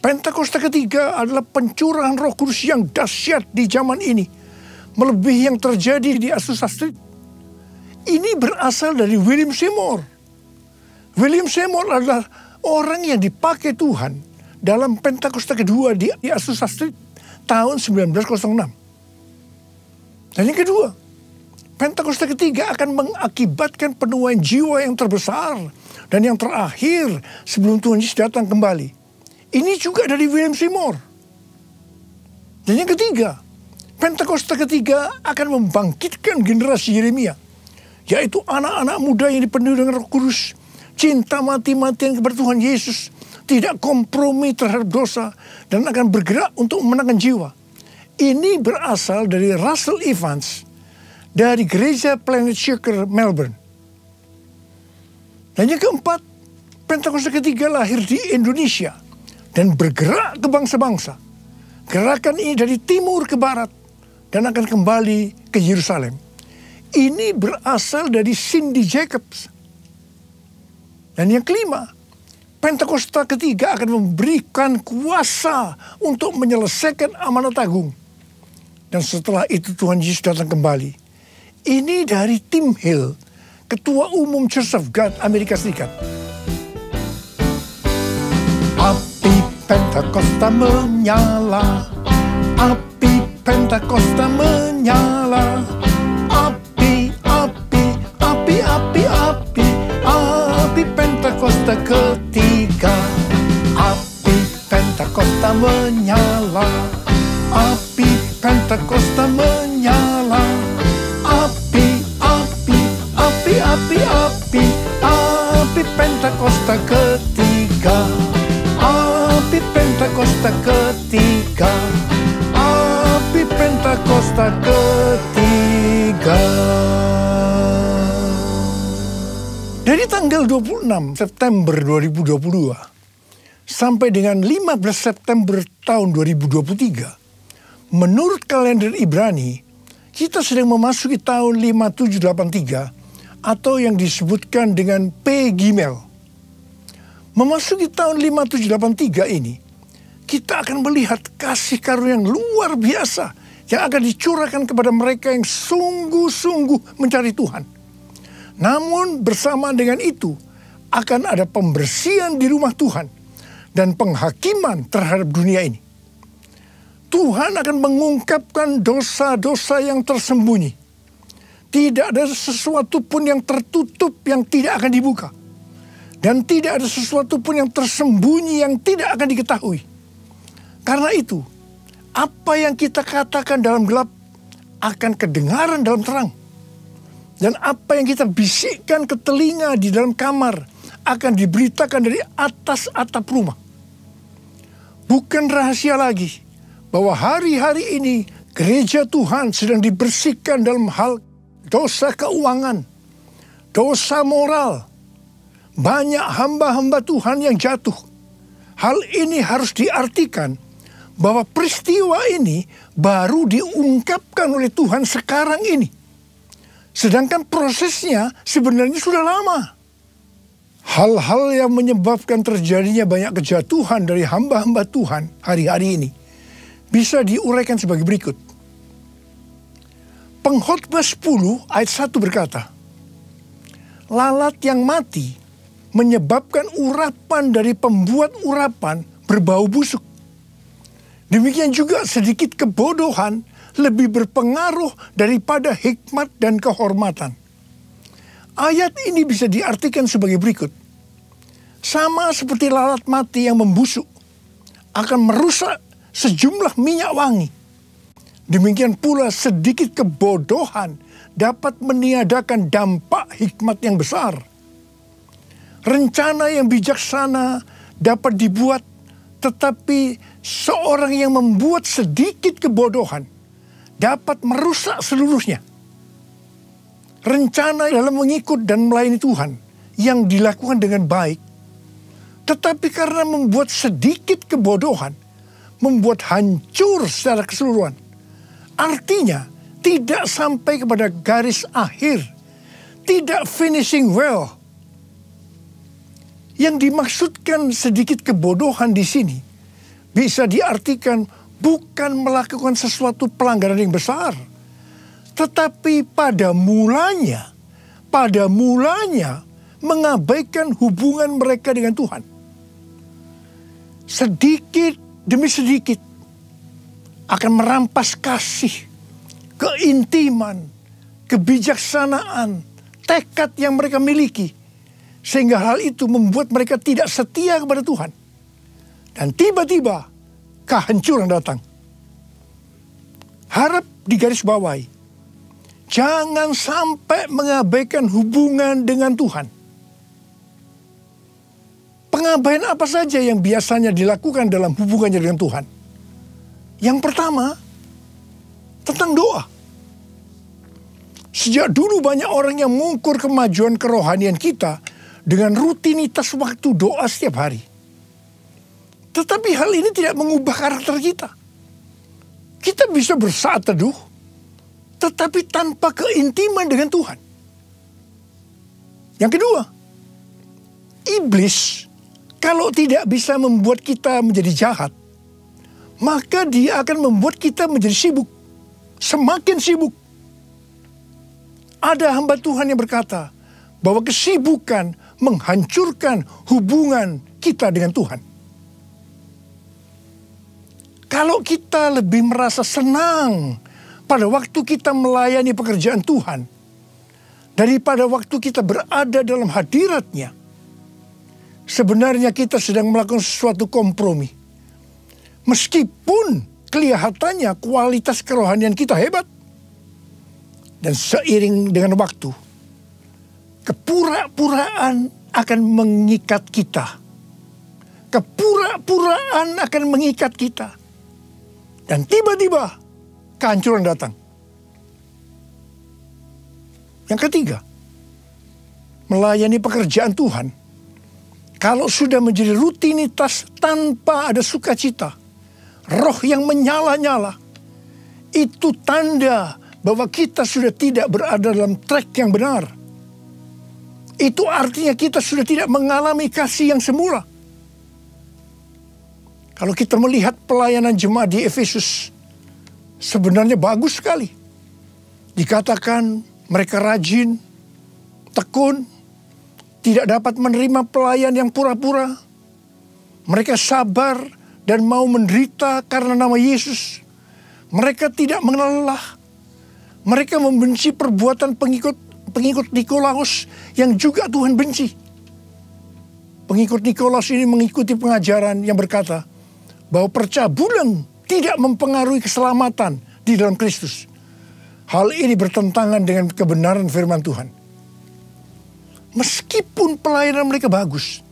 Pentakosta ketiga adalah pencurahan Roh Kudus yang dahsyat di zaman ini, melebihi yang terjadi di Azusa Street. Ini berasal dari William Seymour. William Seymour adalah orang yang dipakai Tuhan dalam Pentakosta kedua di Azusa Street tahun 1906. Dan yang kedua, Pentakosta ketiga akan mengakibatkan penuaian jiwa yang terbesar dan yang terakhir sebelum Tuhan Yesus datang kembali. Ini juga dari William Seymour. Dan yang ketiga, Pentakosta ketiga akan membangkitkan generasi Yeremia, yaitu anak-anak muda yang dipenuhi dengan Roh Kudus, cinta mati-matian kepada Tuhan Yesus, tidak kompromi terhadap dosa, dan akan bergerak untuk memenangkan jiwa. Ini berasal dari Russell Evans dari Gereja Planet Shaker, Melbourne. Dan yang keempat, Pentakosta ketiga lahir di Indonesia dan bergerak ke bangsa-bangsa. Gerakan ini dari timur ke barat dan akan kembali ke Yerusalem. Ini berasal dari Cindy Jacobs. Dan yang kelima, Pentakosta ketiga akan memberikan kuasa untuk menyelesaikan amanat agung. Dan setelah itu Tuhan Yesus datang kembali. Ini dari Tim Hill, Ketua Umum Church of God Amerika Serikat. Api Pentakosta menyala, api Pentakosta menyala, api, api, api, api, api, api Pentakosta ketiga, api Pentakosta menyala, api Pentakosta menyala, api, api, api, api, api, api Pentakosta ketiga, api Pentakosta ketiga, api Pentakosta ketiga. Dari tanggal 26 September 2022 sampai dengan 15 September tahun 2023, menurut kalender Ibrani, kita sedang memasuki tahun 5783 atau yang disebutkan dengan P Gimel. Memasuki tahun 5783 ini, kita akan melihat kasih karunia yang luar biasa yang akan dicurahkan kepada mereka yang sungguh-sungguh mencari Tuhan. Namun bersama dengan itu, akan ada pembersihan di rumah Tuhan dan penghakiman terhadap dunia ini. Tuhan akan mengungkapkan dosa-dosa yang tersembunyi. Tidak ada sesuatu pun yang tertutup yang tidak akan dibuka. Dan tidak ada sesuatu pun yang tersembunyi yang tidak akan diketahui. Karena itu, apa yang kita katakan dalam gelap akan kedengaran dalam terang. Dan apa yang kita bisikkan ke telinga di dalam kamar akan diberitakan dari atas atap rumah. Bukan rahasia lagi bahwa hari-hari ini gereja Tuhan sedang dibersihkan dalam hal dosa keuangan, dosa moral. Banyak hamba-hamba Tuhan yang jatuh. Hal ini harus diartikan bahwa peristiwa ini baru diungkapkan oleh Tuhan sekarang ini. Sedangkan prosesnya sebenarnya sudah lama. Hal-hal yang menyebabkan terjadinya banyak kejatuhan dari hamba-hamba Tuhan hari-hari ini bisa diuraikan sebagai berikut. Pengkhotbah 10 ayat 1 berkata, lalat yang mati menyebabkan urapan dari pembuat urapan berbau busuk. Demikian juga sedikit kebodohan lebih berpengaruh daripada hikmat dan kehormatan. Ayat ini bisa diartikan sebagai berikut. Sama seperti lalat mati yang membusuk akan merusak sejumlah minyak wangi. Demikian pula sedikit kebodohan dapat meniadakan dampak hikmat yang besar. rencana yang bijaksana dapat dibuat, tetapi seorang yang membuat sedikit kebodohan dapat merusak seluruhnya. Rencana dalam mengikut dan melayani Tuhan yang dilakukan dengan baik, tetapi karena membuat sedikit kebodohan, membuat hancur secara keseluruhan. Artinya, tidak sampai kepada garis akhir, tidak finishing well. Yang dimaksudkan sedikit kebodohan di sini bisa diartikan bukan melakukan sesuatu pelanggaran yang besar, tetapi pada mulanya mengabaikan hubungan mereka dengan Tuhan. Sedikit demi sedikit akan merampas kasih, keintiman, kebijaksanaan, tekad yang mereka miliki. Sehingga hal itu membuat mereka tidak setia kepada Tuhan. Dan tiba-tiba kehancuran datang. Harap digarisbawahi. Jangan sampai mengabaikan hubungan dengan Tuhan. Pengabaian apa saja yang biasanya dilakukan dalam hubungannya dengan Tuhan? Yang pertama, tentang doa. Sejak dulu banyak orang yang mengukur kemajuan kerohanian kita dengan rutinitas waktu doa setiap hari. Tetapi hal ini tidak mengubah karakter kita. Kita bisa bersaat teduh, tetapi tanpa keintiman dengan Tuhan. Yang kedua, iblis kalau tidak bisa membuat kita menjadi jahat, maka dia akan membuat kita menjadi sibuk. Semakin sibuk. Ada hamba Tuhan yang berkata bahwa kesibukan menghancurkan hubungan kita dengan Tuhan. Kalau kita lebih merasa senang pada waktu kita melayani pekerjaan Tuhan daripada waktu kita berada dalam hadirat-Nya, sebenarnya kita sedang melakukan sesuatu kompromi. Meskipun kelihatannya kualitas kerohanian kita hebat, dan seiring dengan waktu, kepura-puraan akan mengikat kita. Kepura-puraan akan mengikat kita. Dan tiba-tiba kehancuran datang. Yang ketiga, melayani pekerjaan Tuhan. Kalau sudah menjadi rutinitas tanpa ada sukacita, roh yang menyala-nyala, itu tanda bahwa kita sudah tidak berada dalam track yang benar. Itu artinya kita sudah tidak mengalami kasih yang semula. Kalau kita melihat pelayanan jemaat di Efesus, sebenarnya bagus sekali. Dikatakan mereka rajin, tekun, tidak dapat menerima pelayan yang pura-pura. Mereka sabar dan mau menderita karena nama Yesus. Mereka tidak mengenal lelah. Mereka membenci perbuatan pengikut Nikolaus yang juga Tuhan benci. Pengikut Nikolaus ini mengikuti pengajaran yang berkata bahwa percabulan tidak mempengaruhi keselamatan di dalam Kristus. Hal ini bertentangan dengan kebenaran firman Tuhan. Meskipun pelayanan mereka bagus,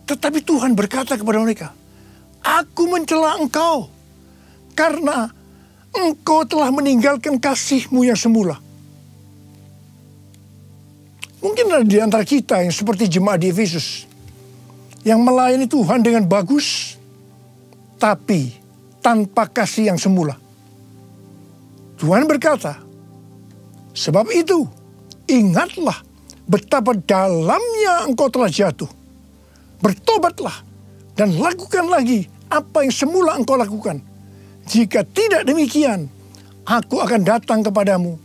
tetapi Tuhan berkata kepada mereka, "Aku mencela engkau karena engkau telah meninggalkan kasih-Mu yang semula." Mungkin ada di antara kita yang seperti jemaat di Efesus, yang melayani Tuhan dengan bagus, tapi tanpa kasih yang semula. Tuhan berkata, "Sebab itu, ingatlah betapa dalamnya engkau telah jatuh. Bertobatlah dan lakukan lagi apa yang semula engkau lakukan. Jika tidak demikian, aku akan datang kepadamu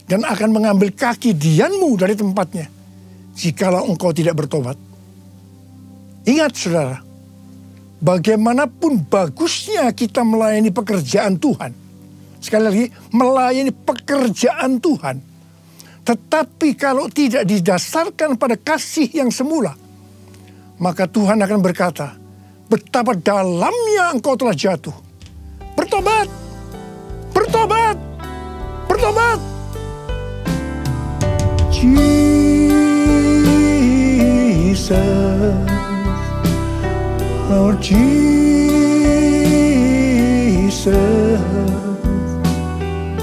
dan akan mengambil kaki dianmu dari tempatnya, jikalau engkau tidak bertobat." Ingat saudara, bagaimanapun bagusnya kita melayani pekerjaan Tuhan, sekali lagi, melayani pekerjaan Tuhan, tetapi kalau tidak didasarkan pada kasih yang semula, maka Tuhan akan berkata, "Betapa dalamnya engkau telah jatuh. Bertobat, bertobat, bertobat." Jesus. Lord Jesus,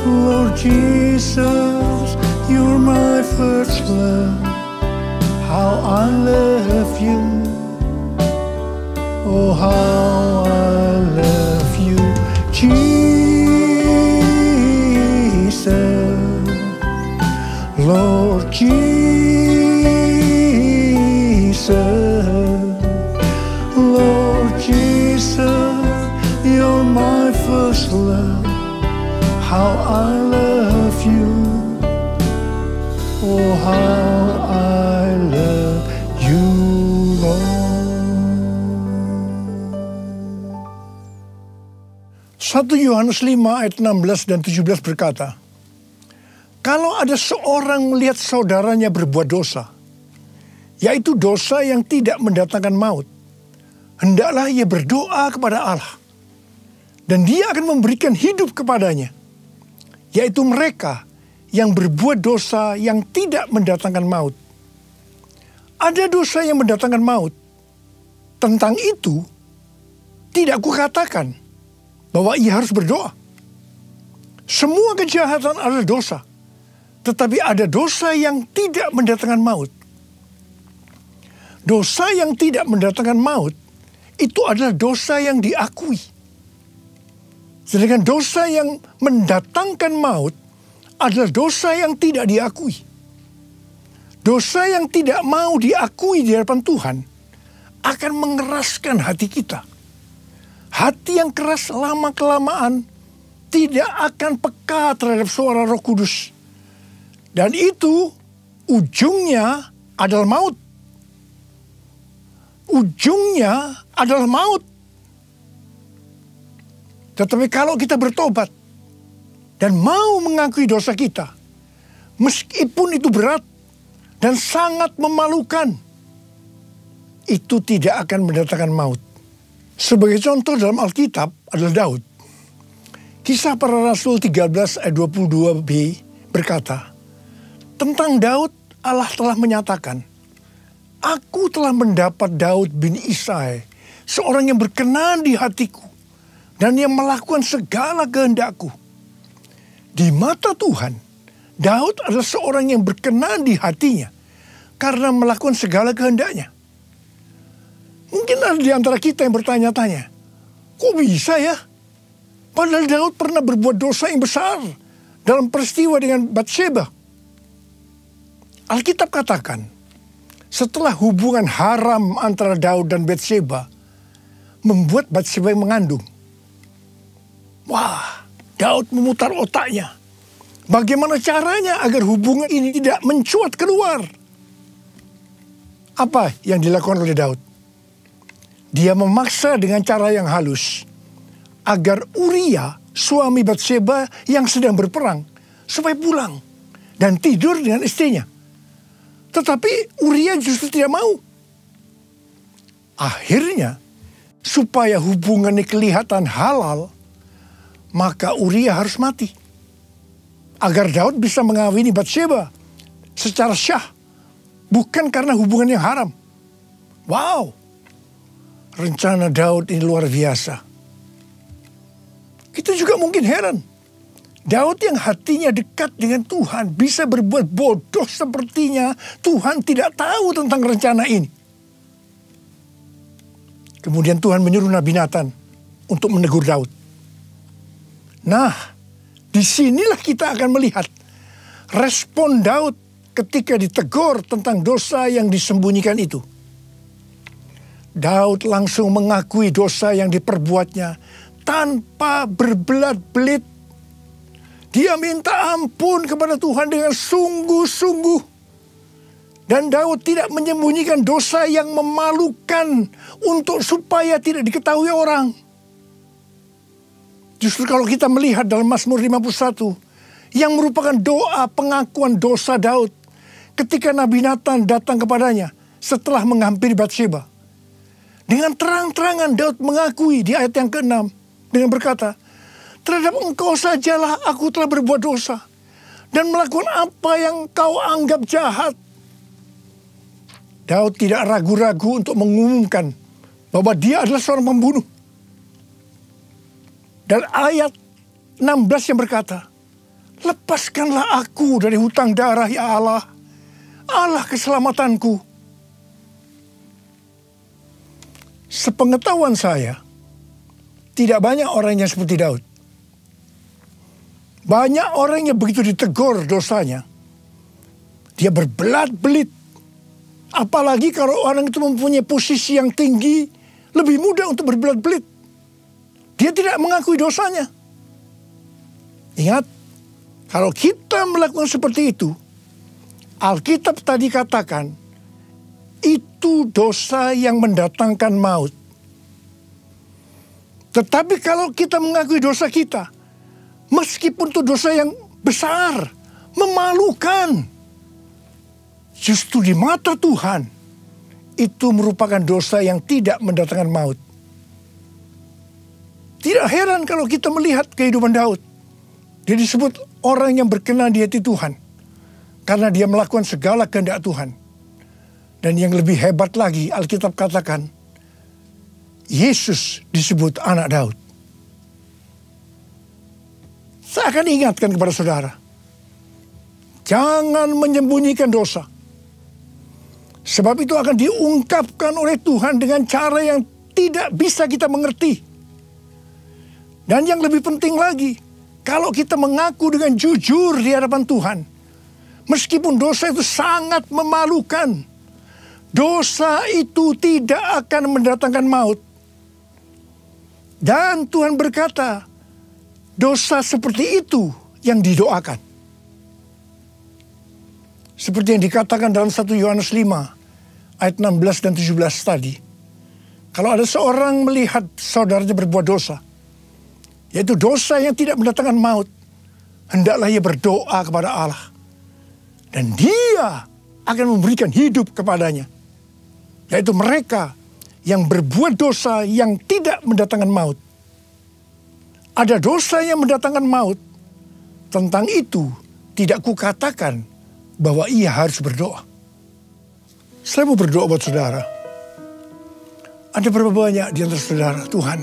Lord Jesus, you're my first love. How I love you, oh how I love you, Jesus, Lord Jesus, Lord Jesus, you're my first love. How I love you, oh how I love you, Lord. 1 Yohanes 5 ayat 16 dan 17 berkata, kalau ada seorang melihat saudaranya berbuat dosa, yaitu dosa yang tidak mendatangkan maut, hendaklah ia berdoa kepada Allah, dan Dia akan memberikan hidup kepadanya, yaitu mereka yang berbuat dosa yang tidak mendatangkan maut. Ada dosa yang mendatangkan maut. Tentang itu, tidak kukatakan bahwa ia harus berdoa. Semua kejahatan adalah dosa, tetapi ada dosa yang tidak mendatangkan maut. Dosa yang tidak mendatangkan maut itu adalah dosa yang diakui. Sedangkan dosa yang mendatangkan maut adalah dosa yang tidak diakui. Dosa yang tidak mau diakui di hadapan Tuhan akan mengeraskan hati kita. Hati yang keras lama-kelamaan tidak akan peka terhadap suara Roh Kudus. Dan itu ujungnya adalah maut. Ujungnya adalah maut. Tetapi kalau kita bertobat dan mau mengakui dosa kita, meskipun itu berat dan sangat memalukan, itu tidak akan mendatangkan maut. Sebagai contoh dalam Alkitab adalah Daud. Kisah Para Rasul 13 ayat 22b berkata, tentang Daud Allah telah menyatakan, aku telah mendapat Daud bin Isai, seorang yang berkenan di hatiku, dan yang melakukan segala kehendakku. Di mata Tuhan, Daud adalah seorang yang berkenan di hatinya, karena melakukan segala kehendaknya. Mungkin ada di antara kita yang bertanya-tanya, kok bisa ya? Padahal Daud pernah berbuat dosa yang besar dalam peristiwa dengan Batsheba. Alkitab katakan, setelah hubungan haram antara Daud dan Batsheba membuat Batsheba mengandung. Wah, Daud memutar otaknya. Bagaimana caranya agar hubungan ini tidak mencuat keluar? Apa yang dilakukan oleh Daud? Dia memaksa dengan cara yang halus agar Uria, suami Batsheba yang sedang berperang, supaya pulang dan tidur dengan istrinya. Tetapi Uria justru tidak mau. Akhirnya, supaya hubungannya kelihatan halal, maka Uria harus mati. Agar Daud bisa mengawini Batsheba secara syah, bukan karena hubungan yang haram. Wow, rencana Daud ini luar biasa. Kita juga mungkin heran. Daud yang hatinya dekat dengan Tuhan bisa berbuat bodoh sepertinya Tuhan tidak tahu tentang rencana ini. Kemudian Tuhan menyuruh Nabi Nathan untuk menegur Daud. Nah, disinilah kita akan melihat respon Daud ketika ditegur tentang dosa yang disembunyikan itu. Daud langsung mengakui dosa yang diperbuatnya tanpa berbelat-belit. Dia minta ampun kepada Tuhan dengan sungguh-sungguh. Dan Daud tidak menyembunyikan dosa yang memalukan untuk supaya tidak diketahui orang. Justru kalau kita melihat dalam Mazmur 51, yang merupakan doa pengakuan dosa Daud ketika Nabi Nathan datang kepadanya setelah menghampiri Batsheba. Dengan terang-terangan Daud mengakui di ayat yang ke-6 dengan berkata, terhadap engkau sajalah aku telah berbuat dosa dan melakukan apa yang kau anggap jahat. Daud tidak ragu-ragu untuk mengumumkan bahwa dia adalah seorang pembunuh. Dan ayat 16 yang berkata, lepaskanlah aku dari hutang darah ya Allah, Allah keselamatanku. Sepengetahuan saya, tidak banyak orang yang seperti Daud. Banyak orang yang begitu ditegur dosanya, dia berbelat-belit. Apalagi kalau orang itu mempunyai posisi yang tinggi, lebih mudah untuk berbelat-belit. Dia tidak mengakui dosanya. Ingat, kalau kita melakukan seperti itu, Alkitab tadi katakan, itu dosa yang mendatangkan maut. Tetapi kalau kita mengakui dosa kita, meskipun itu dosa yang besar, memalukan, justru di mata Tuhan, itu merupakan dosa yang tidak mendatangkan maut. Tidak heran kalau kita melihat kehidupan Daud. Dia disebut orang yang berkenan di hati Tuhan, karena dia melakukan segala kehendak Tuhan. Dan yang lebih hebat lagi, Alkitab katakan, Yesus disebut anak Daud. Saya akan ingatkan kepada saudara, jangan menyembunyikan dosa. Sebab itu akan diungkapkan oleh Tuhan dengan cara yang tidak bisa kita mengerti. Dan yang lebih penting lagi, kalau kita mengaku dengan jujur di hadapan Tuhan, meskipun dosa itu sangat memalukan, dosa itu tidak akan mendatangkan maut. Dan Tuhan berkata, dosa seperti itu yang didoakan. Seperti yang dikatakan dalam 1 Yohanes 5 ayat 16 dan 17 tadi. Kalau ada seorang melihat saudaranya berbuat dosa, yaitu dosa yang tidak mendatangkan maut, hendaklah ia berdoa kepada Allah. Dan dia akan memberikan hidup kepadanya. Yaitu mereka yang berbuat dosa yang tidak mendatangkan maut. Ada dosa yang mendatangkan maut, tentang itu tidak kukatakan bahwa ia harus berdoa. Saya mau berdoa buat saudara. Ada berapa banyak di antara saudara, Tuhan,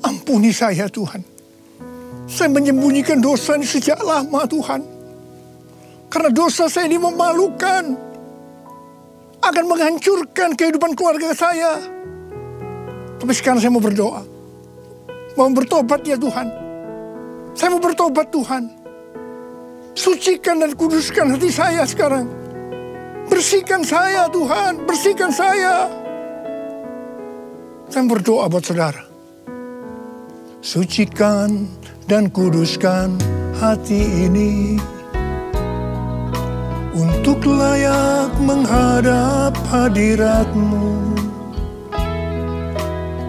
ampuni saya Tuhan. Saya menyembunyikan dosa ini sejak lama Tuhan. Karena dosa saya ini memalukan. Akan menghancurkan kehidupan keluarga saya. Tapi sekarang saya mau berdoa. Mau bertobat ya Tuhan. Saya mau bertobat Tuhan. Sucikan dan kuduskan hati saya sekarang. Bersihkan saya Tuhan. Bersihkan saya. Saya berdoa buat saudara. Sucikan dan kuduskan hati ini, untuk layak menghadap hadirat-Mu.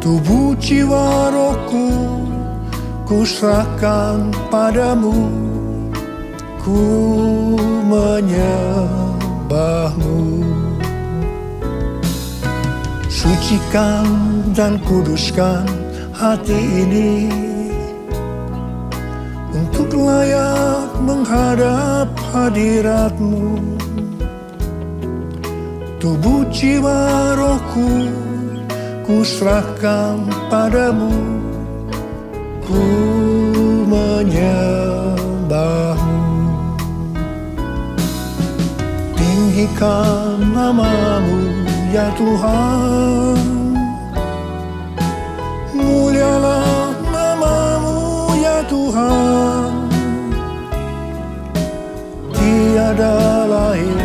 Tubuh jiwa rohku kuserahkan padamu, ku menyembah-Mu. Sucikan dan kuduskan hati ini, untuk layak menghadap hadirat-Mu. Tubuh jiwa rohku kuserahkan padamu, ku menyembah-Mu. Tinggikan nama-Mu ya Tuhan, mulialah nama-Mu ya Tuhan. Tiada lain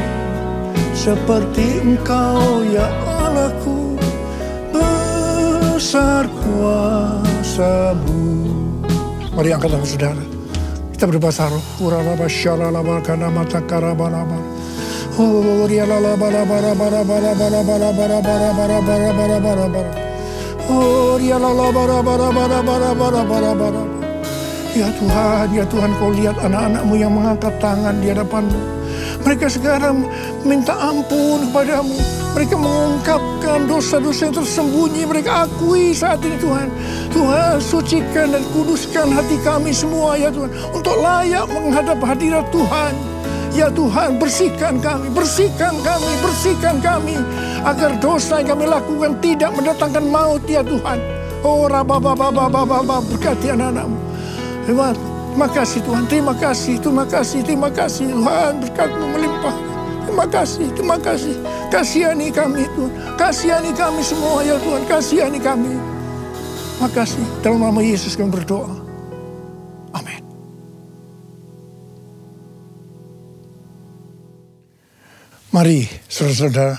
seperti Engkau ya Allahku, besar kuasa-Mu. Mari angkat tangan saudara, kita berbahasa roh. Uralaba syalalaba kana mata karabalaba. Oh rialalaba bara bara bara bara bara bara bara bara bara bara bara bara. Oh rialalaba bara bara bara bara bara bara bara. Ya Tuhan, Kau lihat anak-anak-Mu yang mengangkat tangan di hadapan-Mu. Mereka sekarang minta ampun kepadamu. Mereka mengungkapkan dosa-dosa yang tersembunyi. Mereka akui saat ini Tuhan. Tuhan, sucikan dan kuduskan hati kami semua ya Tuhan. Untuk layak menghadap hadirat Tuhan. Ya Tuhan, bersihkan kami, bersihkan kami, bersihkan kami. Agar dosa yang kami lakukan tidak mendatangkan maut, ya Tuhan. Oh, berkati anak-anakmu. Terima kasih Tuhan, terima kasih, terima kasih, terima kasih Tuhan, berkat-Mu melimpah. Terima kasih, terima kasih. Kasihani kami Tuhan, kasihani kami semua ya Tuhan, kasihani kami. Terima kasih, dalam nama Yesus kami berdoa. Amin. Mari saudara-saudara,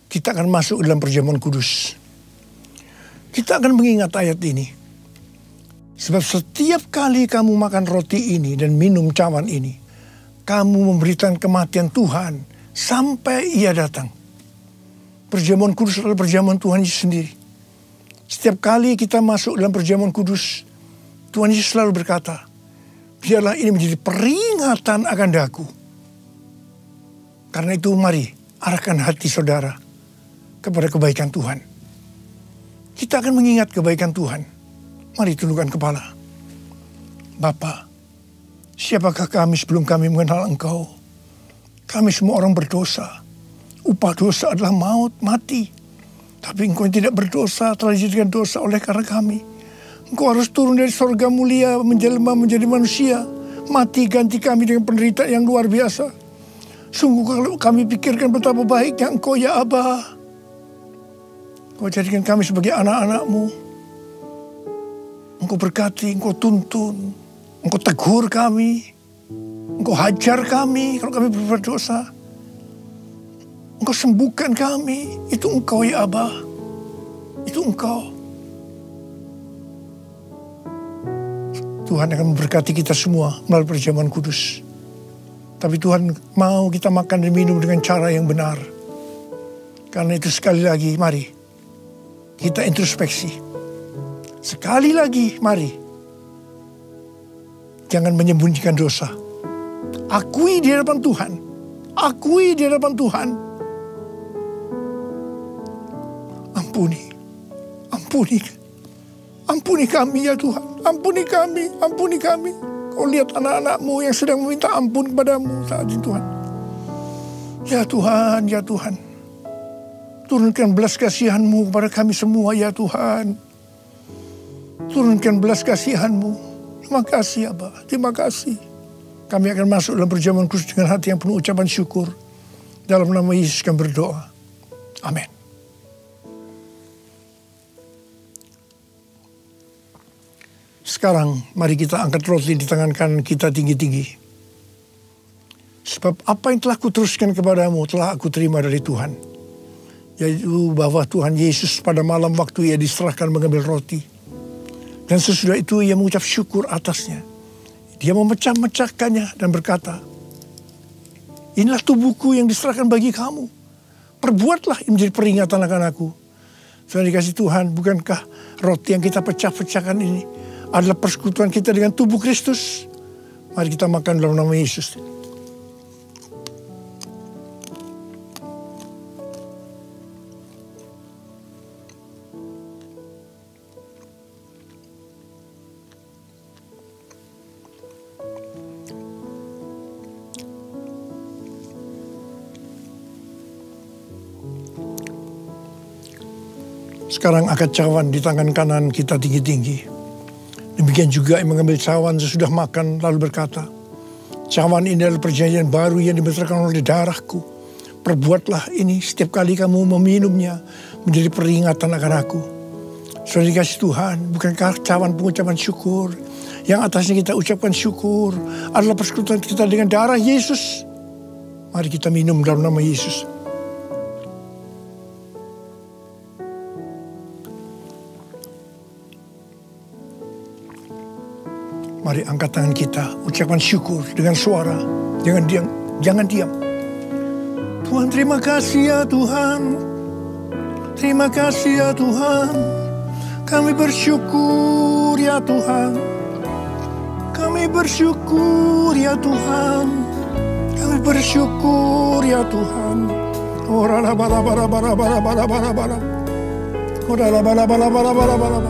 kita akan masuk dalam perjamuan kudus. Kita akan mengingat ayat ini. Sebab setiap kali kamu makan roti ini dan minum cawan ini, kamu memberikan kematian Tuhan sampai Ia datang. Perjamuan kudus adalah perjamuan Tuhan Yesus sendiri. Setiap kali kita masuk dalam perjamuan kudus, Tuhan Yesus selalu berkata, biarlah ini menjadi peringatan akan daku. Karena itu mari arahkan hati saudara kepada kebaikan Tuhan. Kita akan mengingat kebaikan Tuhan. Mari tundukkan kepala. Bapa, siapakah kami sebelum kami mengenal Engkau? Kami semua orang berdosa. Upah dosa adalah maut, mati. Tapi Engkau yang tidak berdosa telah dijadikan dosa oleh karena kami. Engkau harus turun dari sorga mulia, menjelma menjadi manusia. Mati ganti kami dengan penderitaan yang luar biasa. Sungguh kalau kami pikirkan betapa baiknya Engkau ya Aba. Engkau jadikan kami sebagai anak-anak-Mu. Engkau berkati, Engkau tuntun, Engkau tegur kami, Engkau hajar kami kalau kami berbuat dosa. Engkau sembuhkan kami, itu Engkau ya Aba. Itu Engkau. Tuhan akan memberkati kita semua melalui perjamuan kudus. Tapi Tuhan mau kita makan dan minum dengan cara yang benar. Karena itu sekali lagi, mari kita introspeksi. Sekali lagi, mari. Jangan menyembunyikan dosa. Akui di hadapan Tuhan. Akui di hadapan Tuhan. Ampuni. Ampuni. Ampuni kami ya Tuhan. Ampuni kami. Ampuni kami. Kau lihat anak-anak-Mu yang sedang meminta ampun kepadamu saat ini Tuhan. Ya Tuhan, ya Tuhan. Turunkan belas kasihan-Mu kepada kami semua ya Tuhan. Turunkan belas kasihan-Mu. Terima kasih Abah, terima kasih. Kami akan masuk dalam perjamuan kudus dengan hati yang penuh ucapan syukur. Dalam nama Yesus kami berdoa. Amin. Sekarang mari kita angkat roti di tangan kanan kita tinggi-tinggi. Sebab apa yang telah kuteruskan kepadamu telah aku terima dari Tuhan. Yaitu bahwa Tuhan Yesus pada malam waktu Ia diserahkan mengambil roti. Dan sesudah itu Ia mengucap syukur atasnya. Dia memecah-mecahkannya dan berkata, inilah tubuhku yang diserahkan bagi kamu. Perbuatlah ini menjadi peringatan akan aku. Saudara dikasih Tuhan, bukankah roti yang kita pecah-pecahkan ini adalah persekutuan kita dengan tubuh Kristus? Mari kita makan dalam nama Yesus. Sekarang angkat cawan di tangan kanan kita tinggi-tinggi. Demikian juga yang mengambil cawan sesudah makan lalu berkata, cawan ini adalah perjanjian baru yang dibesarkan oleh darahku. Perbuatlah ini setiap kali kamu meminumnya menjadi peringatan akan aku. Saudara dikasih Tuhan, bukankah cawan pengucapan syukur yang atasnya kita ucapkan syukur adalah persekutuan kita dengan darah Yesus? Mari kita minum dalam nama Yesus. Mari angkat tangan kita, ucapkan syukur dengan suara. Jangan diam, jangan diam. Tuhan terima kasih ya Tuhan. Terima kasih ya Tuhan. Kami bersyukur ya Tuhan. Kami bersyukur ya Tuhan. Kami bersyukur ya Tuhan. Ora la bara bara bara bara bara bara bara. Ora la bara bara bara bara bara.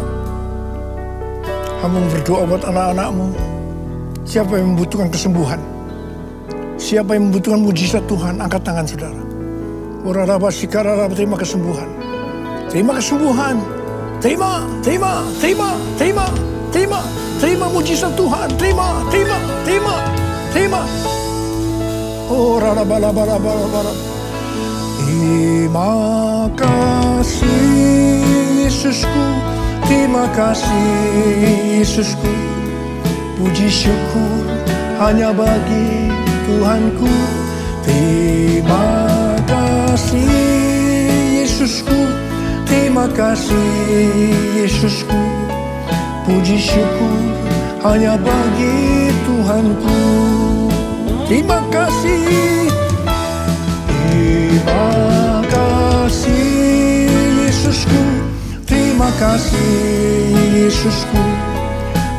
Kamu berdoa buat anak-anak-Mu. Siapa yang membutuhkan kesembuhan? Siapa yang membutuhkan mujizat Tuhan, angkat tangan saudara. Terima kesembuhan. Terima kesembuhan. Terima mujizat Tuhan. Terima. Oh, Terima kasih Yesusku. Terima kasih Yesusku. Puji syukur hanya bagi Tuhanku. Terima kasih Yesusku. Terima kasih Yesusku. Puji syukur hanya bagi Tuhanku. Terima kasih. Terima kasih Yesusku. Terima kasih Yesusku.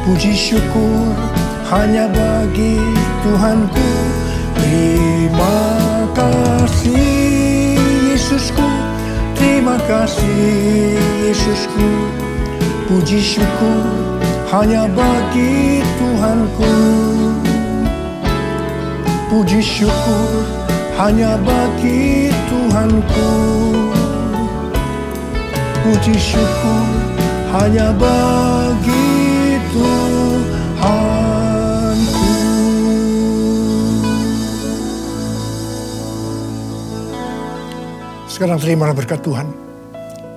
Puji syukur hanya bagi Tuhanku. Terima kasih Yesusku. Terima kasih Yesusku. Puji syukur hanya bagi Tuhanku. Puji syukur hanya bagi Tuhanku. Puji syukur hanya bagi Tuhanku. Sekarang terimalah berkat Tuhan.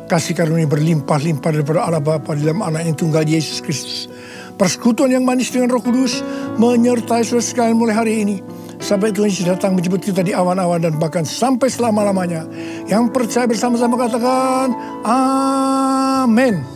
Kasih karunia berlimpah-limpah daripada Allah Bapa di dalam Anak yang tunggal Yesus Kristus. Persekutuan yang manis dengan Roh Kudus menyertai saudara sekalian mulai hari ini. Sampai Tuhan Yesus datang menjemput kita di awan-awan dan bahkan sampai selama-lamanya. Yang percaya bersama-sama katakan amin.